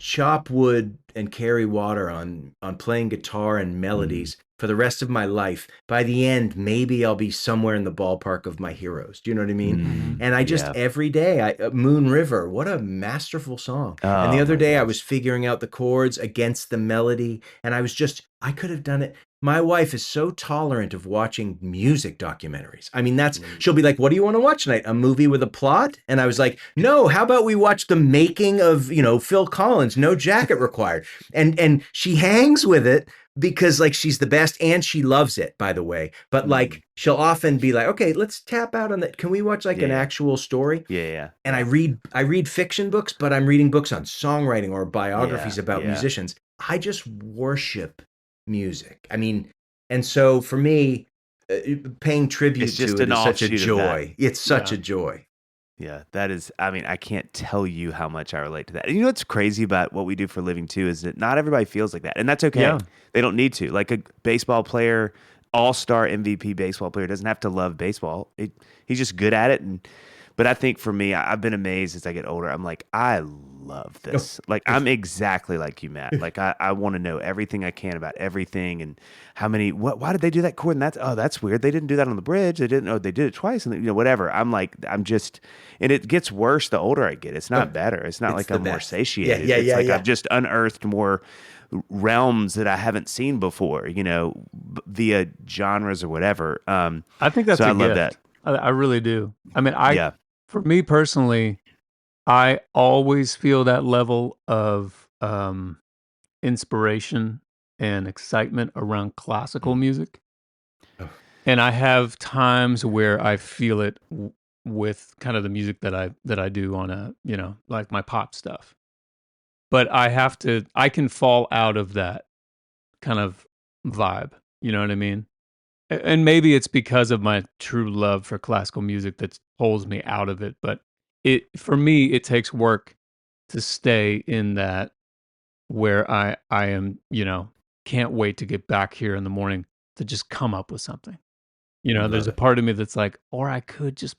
chop wood and carry water on playing guitar and melodies for the rest of my life, by the end, maybe I'll be somewhere in the ballpark of my heroes. Do you know what I mean? And I just, every day, Moon River, what a masterful song. And the other day I was figuring out the chords against the melody, and I could have done it. My wife is so tolerant of watching music documentaries. I mean, she'll be like, what do you want to watch tonight? A movie with a plot? And I was like, no, how about we watch the making of, Phil Collins, No Jacket Required. And she hangs with it because, like, she's the best, and she loves it, by the way. But like, she'll often be like, okay, let's tap out on that. Can we watch an actual story? Yeah. And I read fiction books, but I'm reading books on songwriting or biographies about musicians. I just worship music. I mean, and so for me, paying tribute to it is such a joy. It's such a joy. Yeah, that is, I mean, I can't tell you how much I relate to that. And you know what's crazy about what we do for a living too is that not everybody feels like that. And that's okay. Yeah. They don't need to. Like a baseball player, all-star MVP baseball player doesn't have to love baseball. He's just good at it. But I think for me, I've been amazed as I get older. I'm like, I love this. Like, I'm exactly like you, Matt. Like, I want to know everything I can about everything and how many, why did they do that chord? And that's weird. They didn't do that on the bridge. They did it twice. And, whatever. I'm like, and it gets worse the older I get. It's not better. It's not like I'm more satiated. It's like I've just unearthed more realms that I haven't seen before, via genres or whatever. I think that's so a I gift. love that. I really do. I mean, for me personally, I always feel that level of inspiration and excitement around classical music. And I have times where I feel it with kind of the music that I do on like my pop stuff. But I can fall out of that kind of vibe. You know what I mean? And maybe it's because of my true love for classical music that pulls me out of it. But for me, it takes work to stay in that where I am, can't wait to get back here in the morning to just come up with something. There's a part of me that's like, or I could just,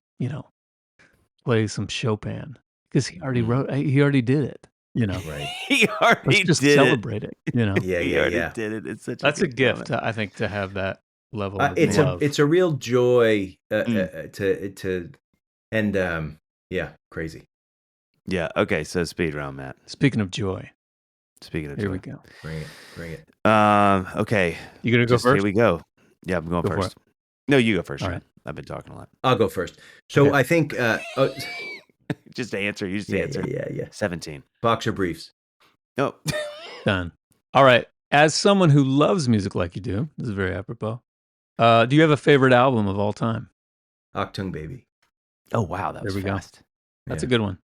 play some Chopin because he already did it. Right. He already Let's just did celebrate it. He already did it. It's That's a gift, moment. I think, to have that level of It's love. it's a real joy to and crazy. Yeah. Okay. So speed round, Matt. Speaking of joy, Here we go. Bring it. Okay. You gonna go first? Here we go. Yeah, I'm going Go for first. No, you go first. All Sean. right. I've been talking a lot. I'll go first. So Okay. I think Just answer. You just answer. Yeah. 17. Boxer briefs. No. Done. All right. As someone who loves music like you do, this is very apropos. Do you have a favorite album of all time? Achtung Baby. Oh, wow. That was There we go. fast. That's a good one.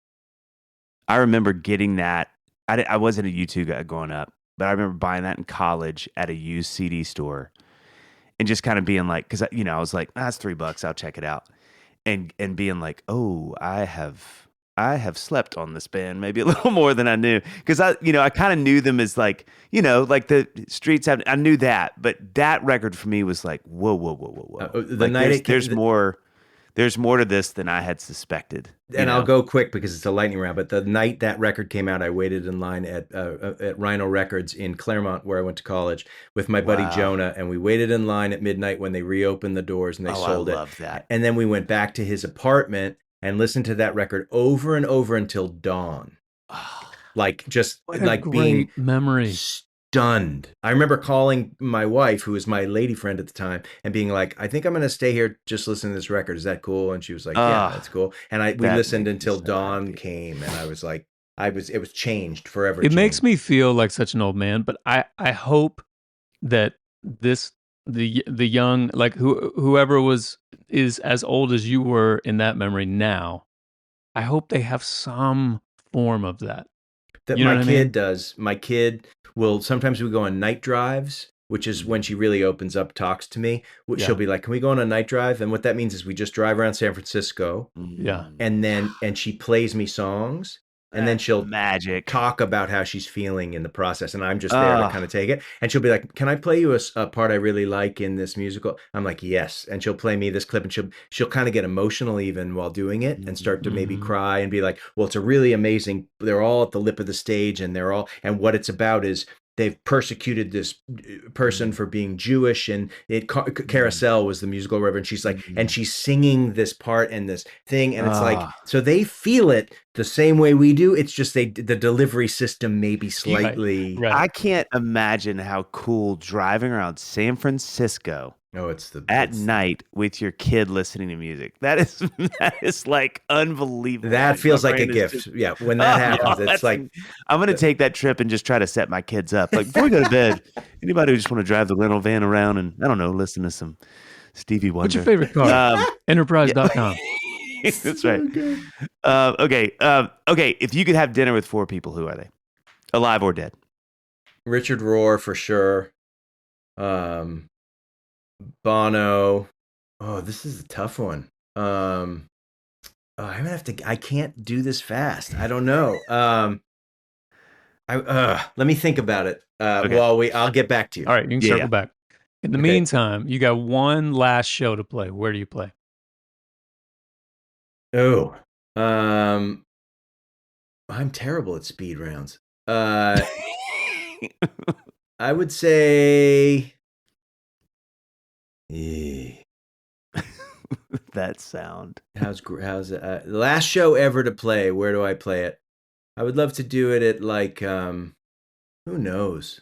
I remember getting that. I wasn't a U2 guy growing up, but I remember buying that in college at a used CD store and just kind of being like, because, I was like, that's $3. I'll check it out. And being like, oh, I have slept on this band maybe a little more than I knew. Because I kind of knew them as like the Streets have, I knew that. But that record for me was like, whoa. There's more to this than I had suspected. And I'll go quick because it's a lightning round. But the night that record came out, I waited in line at Rhino Records in Claremont, where I went to college, with my buddy Jonah. And we waited in line at midnight when they reopened the doors and they sold it. I love that. And then we went back to his apartment and listened to that record over and over until dawn. Like just What a like great being memory. stunned. I remember calling my wife, who was my lady friend at the time, and being like, I think I'm going to stay here just listening to this record. Is that cool? And she was like, yeah, that's cool. And we listened until dawn came, and I was like, it was changed forever. It makes me feel like such an old man, but I hope that the young, like whoever is as old as you were in that memory now, I hope they have some form of that. That my kid does. My kid will, sometimes we go on night drives, which is when she really opens up, talks to me. She'll be like, can we go on a night drive? And what that means is we just drive around San Francisco. Yeah. And she plays me songs. And then she'll talk about how she's feeling in the process. And I'm just there to kind of take it. And she'll be like, can I play you a part I really like in this musical? I'm like, yes. And she'll play me this clip, and she'll kind of get emotional even while doing it and start to maybe cry and be like, well, it's a really amazing, they're all at the lip of the stage, and and what it's about is they've persecuted this person for being Jewish, and Carousel was the musical, whatever. And she's like, and she's singing this part and this thing, and it's like, so they feel it the same way we do. It's just the delivery system maybe slightly. Right. I can't imagine how cool driving around San Francisco. At night with your kid listening to music. That is like unbelievable. That feels like a gift. Yeah, when that happens, it's like I'm gonna take that trip and just try to set my kids up. Like before we go to bed, anybody who just want to drive the rental van around and I don't know, listen to some Stevie Wonder. What's your favorite car? Enterprise.com. That's right. Okay. If you could have dinner with 4 people, who are they? Alive or dead? Richard Rohr for sure. Bono. Oh, this is a tough one. I'm gonna have to. I can't do this fast. I don't know. Let me think about it. I'll get back to you. All right, you can circle back. In the meantime, you got one last show to play. Where do you play? Oh, I'm terrible at speed rounds. I would say, That sound. how's the last show ever to play? Where do I play it? I would love to do it at like, who knows?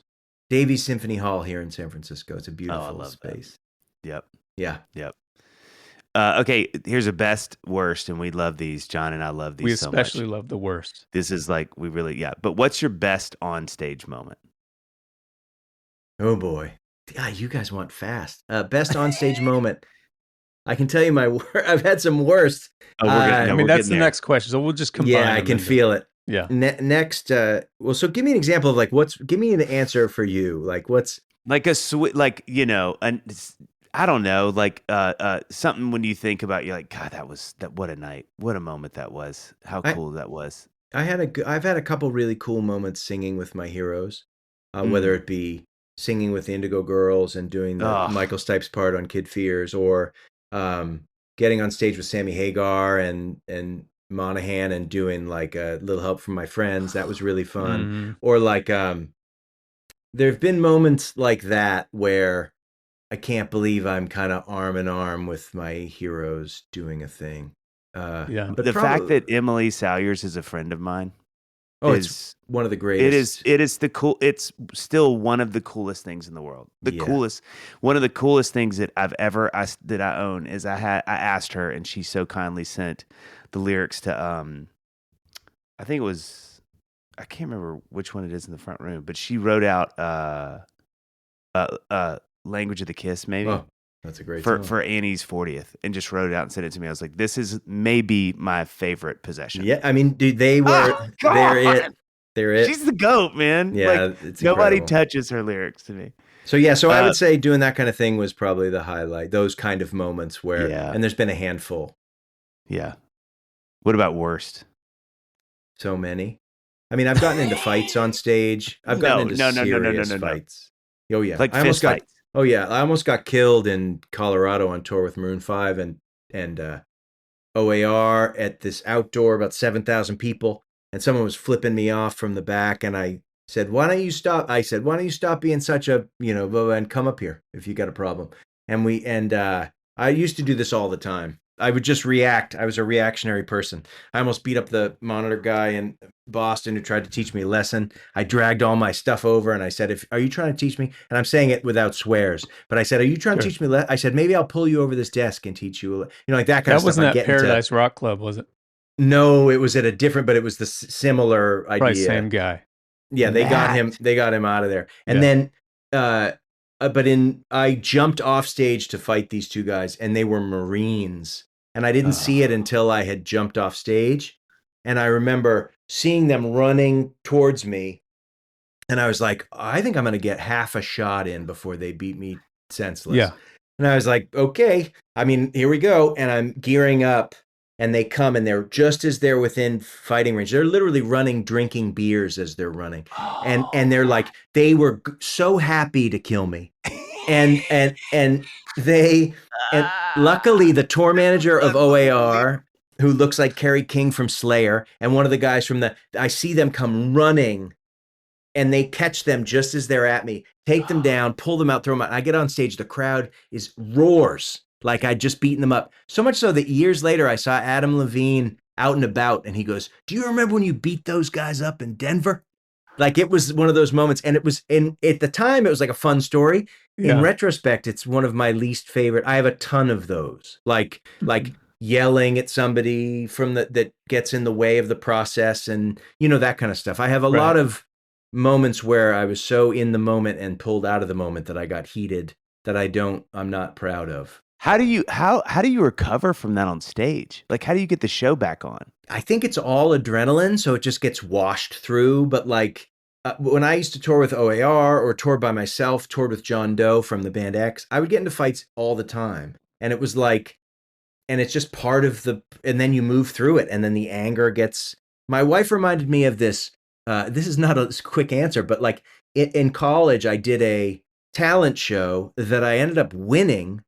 Davies Symphony Hall here in San Francisco. It's a beautiful space. That. Yeah. Yep. Okay, here's a best, worst, and we love these. John and I love these We so much. especially love the worst. This is like, we really, But what's your best on stage moment? Oh boy. God, you guys want fast. Best on stage moment. I can tell you I've had some worst. Oh, I mean, that's the next question. So we'll just combine. Yeah, I can feel it. Yeah. Next, well, so give me an example of like give me an answer for you. Like what's like I don't know, like something when you think about, you're like, God, what a night, what a moment that was, how cool that was. I've had a couple really cool moments singing with my heroes, whether it be singing with the Indigo Girls and doing the Michael Stipe's part on Kid Fears, or getting on stage with Sammy Hagar and Monahan and doing like a Little Help from My Friends. That was really fun. Or like there have been moments like that where I can't believe I'm kind of arm in arm with my heroes doing a thing. But the fact that Emily Salyers is a friend of mine. It's one of the greatest. It's still one of the coolest things in the world. One of the coolest things that I own is I asked her, and she so kindly sent the lyrics to I think it was, I can't remember which one it is in the front room, but she wrote out Language of the Kiss, maybe. Oh, that's a great song. For Annie's 40th, and just wrote it out and sent it to me. I was like, this is maybe my favorite possession. Yeah, I mean, dude, they're it. They're it. She's the GOAT, man. Yeah, like, it's nobody incredible. touches her lyrics to me. So I would say doing that kind of thing was probably the highlight. Those kind of moments where, and there's been a handful. Yeah. What about worst? So many. I mean, I've gotten into fights on stage. I've gotten into serious fights. Oh yeah, like fist fights. Oh yeah, I almost got killed in Colorado on tour with Maroon 5 and OAR at this outdoor, about 7,000 people, and someone was flipping me off from the back, and I said, "Why don't you stop?" I said, "Why don't you stop being such a and come up here if you got a problem?" And I used to do this all the time. I would just react. I was a reactionary person. I almost beat up the monitor guy in Boston who tried to teach me a lesson. I dragged all my stuff over and I said, "Are you trying to teach me?" And I'm saying it without swears, but I said, "Are you trying to teach me?" I said, "Maybe I'll pull you over this desk and teach you." Like that kind of stuff. That wasn't at Paradise Rock Club, was it? No, it was at a different, but it was the similar idea. Probably same guy. Yeah, they got him. They got him out of there, and then. I jumped off stage to fight these two guys, and they were Marines. And I didn't see it until I had jumped off stage. And I remember seeing them running towards me. And I was like, I think I'm going to get half a shot in before they beat me senseless. Yeah. And I was like, okay, I mean, here we go. And I'm gearing up. And they come, and they're just as they're within fighting range. They're literally running, drinking beers as they're running. And they're like, they were so happy to kill me. And luckily the tour manager of OAR, who looks like Kerry King from Slayer, and one of the guys from I see them come running, and they catch them just as they're at me, take them down, pull them out, throw them out. I get on stage, the crowd roars like I'd just beaten them up. So much so that years later I saw Adam Levine out and about, and he goes, "Do you remember when you beat those guys up in Denver?" Like, it was one of those moments, and at the time it was like a fun story. In retrospect, it's one of my least favorite. I have a ton of those, like yelling at somebody that gets in the way of the process, and that kind of stuff. I have a lot of moments where I was so in the moment and pulled out of the moment that I got heated that I'm not proud of. How do you recover from that on stage? Like, how do you get the show back on? I think it's all adrenaline, so it just gets washed through. But like when I used to tour with OAR or tour by myself, toured with John Doe from the band X, I would get into fights all the time. And it was like, and it's just part of and then you move through it. And then the anger gets, my wife reminded me of this. This is not a quick answer, but like in college, I did a talent show that I ended up winning.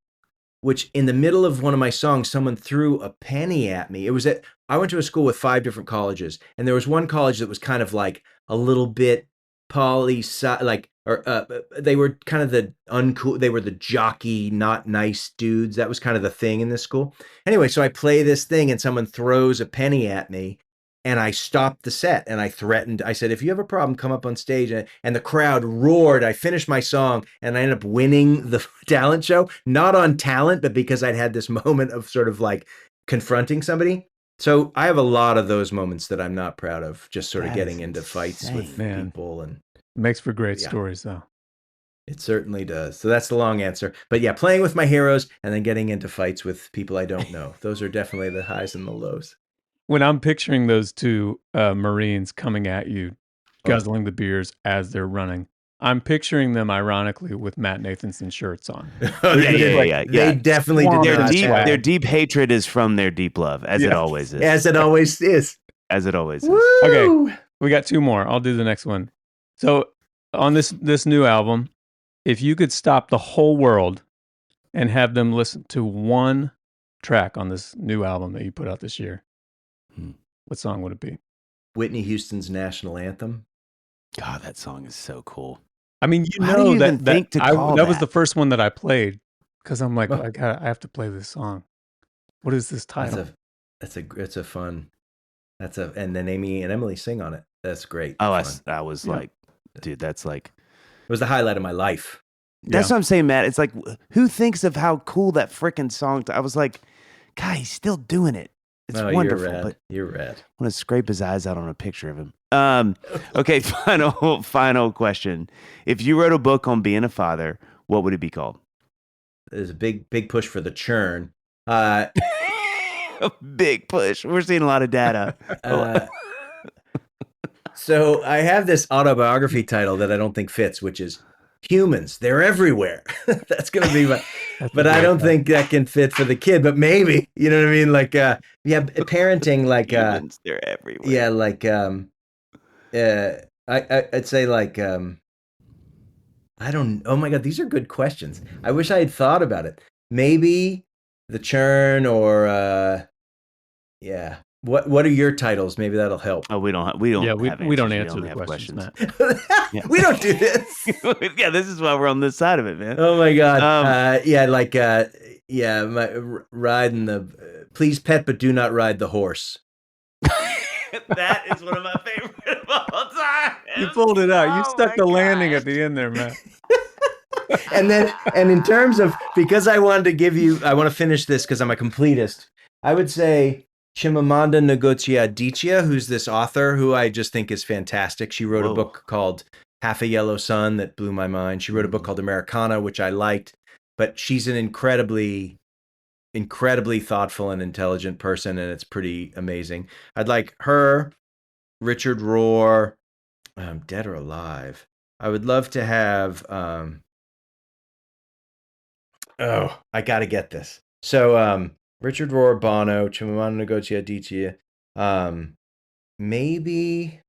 which in the middle of one of my songs, someone threw a penny at me. I went to a school with 5 different colleges, and there was one college that was kind of like a little bit they were kind of the uncool, they were the jockey, not nice dudes. That was kind of the thing in this school. Anyway, so I play this thing and someone throws a penny at me, and I stopped the set and I threatened, I said, if you have a problem, come up on stage. And the crowd roared. I finished my song and I ended up winning the talent show, not on talent, but because I'd had this moment of sort of like confronting somebody. So I have a lot of those moments that I'm not proud of, just sort of getting into fights with people. And makes for great stories, though. It certainly does. So that's the long answer. But yeah, playing with my heroes and then getting into fights with people I don't know. Those are definitely the highs and the lows. When I'm picturing those two Marines coming at you, guzzling the beers as they're running, I'm picturing them ironically with Matt Nathanson shirts on. They definitely did. Their deep hatred is from their deep love, as it always is. As it always is. As it always is. Woo! Okay, we got 2 more. I'll do the next one. So on this new album, if you could stop the whole world and have them listen to one track on this new album that you put out this year, what song would it be? Whitney Houston's National Anthem. God, that song is so cool. I mean, that was the first one that I played because I'm like, I have to play this song. What is this title? It's a fun. And then Amy and Emily sing on it. That's great. Oh, I was like, dude, that's like, it was the highlight of my life. That's what I'm saying, Matt. It's like, who thinks of how cool that freaking song? I was like, God, he's still doing it. It's wonderful. You're rad. But you're rad. I want to scrape his eyes out on a picture of him. Okay, final question. If you wrote a book on being a father, what would it be called? There's a big push for the churn. A big push. We're seeing a lot of data. So I have this autobiography title that I don't think fits, which is Humans. They're everywhere. That's going to be my, but I don't think that can fit for the kid, but maybe, you know what I mean? Like, parenting, like, Humans, they're everywhere. Yeah. Like, I'd say like, oh my God, these are good questions. I wish I had thought about it. Maybe the churn or, What are your titles? Maybe that'll help. Oh, we don't answer the questions, Matt. Yeah. We don't do this. Yeah, this is why we're on this side of it, man. Oh my God. Riding the please pet but do not ride the horse. That is one of my favorite of all time. You pulled it out. You stuck the landing at the end there, Matt. and in terms of, because I want to finish this because I'm a completist, I would say Chimamanda Ngozi Adichie, who's this author who I just think is fantastic. She wrote a book called Half a Yellow Sun that blew my mind. She wrote a book called Americana, which I liked, but she's an incredibly thoughtful and intelligent person, and it's pretty amazing. I'd like her, Richard Rohr, dead or alive. I would love to have, I got to get this. So, Richard Rohr, Bono, Chimamanda Ngozi Adichie, maybe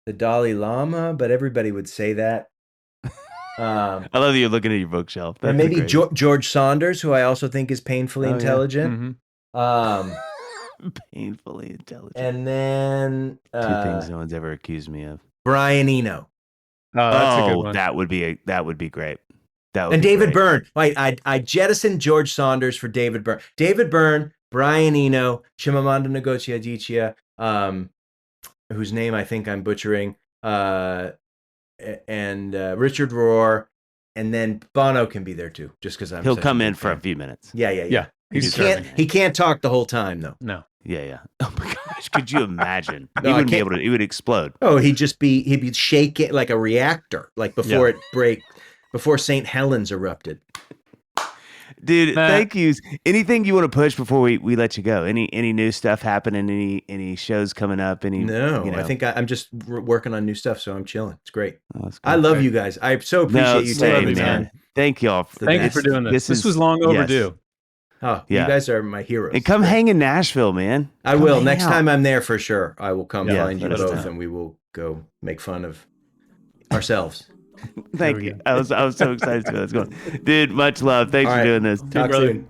the Dalai Lama, but everybody would say that. I love that you're looking at your bookshelf. And maybe George Saunders, who I also think is painfully intelligent. Yeah. Painfully intelligent. And then 2 things no one's ever accused me of. Brian Eno. Oh, that's a good one. that would be great. And David Byrne. Wait, I jettisoned George Saunders for David Byrne. David Byrne, Brian Eno, Chimamanda Ngozi Adichie, whose name I think I'm butchering, and Richard Rohr, and then Bono can be there too, just because he'll come in for a few minutes. Yeah. He can't talk the whole time though. No. Yeah. Oh my gosh, could you imagine? He wouldn't be able to. He would explode. Oh, he'd be shaking like a reactor, like before it breaks. Before St. Helens erupted. Dude, thank you. Anything you want to push before we let you go? Any new stuff happening? Any shows coming up? I think I'm just working on new stuff, so I'm chilling. It's great. I love you guys. I so appreciate you taking the time. Thank y'all. Thank you for doing this. This was long overdue. Oh, you guys are my heroes. And come hang in Nashville, man. I will. Next time I'm there for sure. I will come find you both and we will go make fun of ourselves. Thank you. I was so excited to see where that's going. Dude, much love. Thanks for doing this. Talk soon.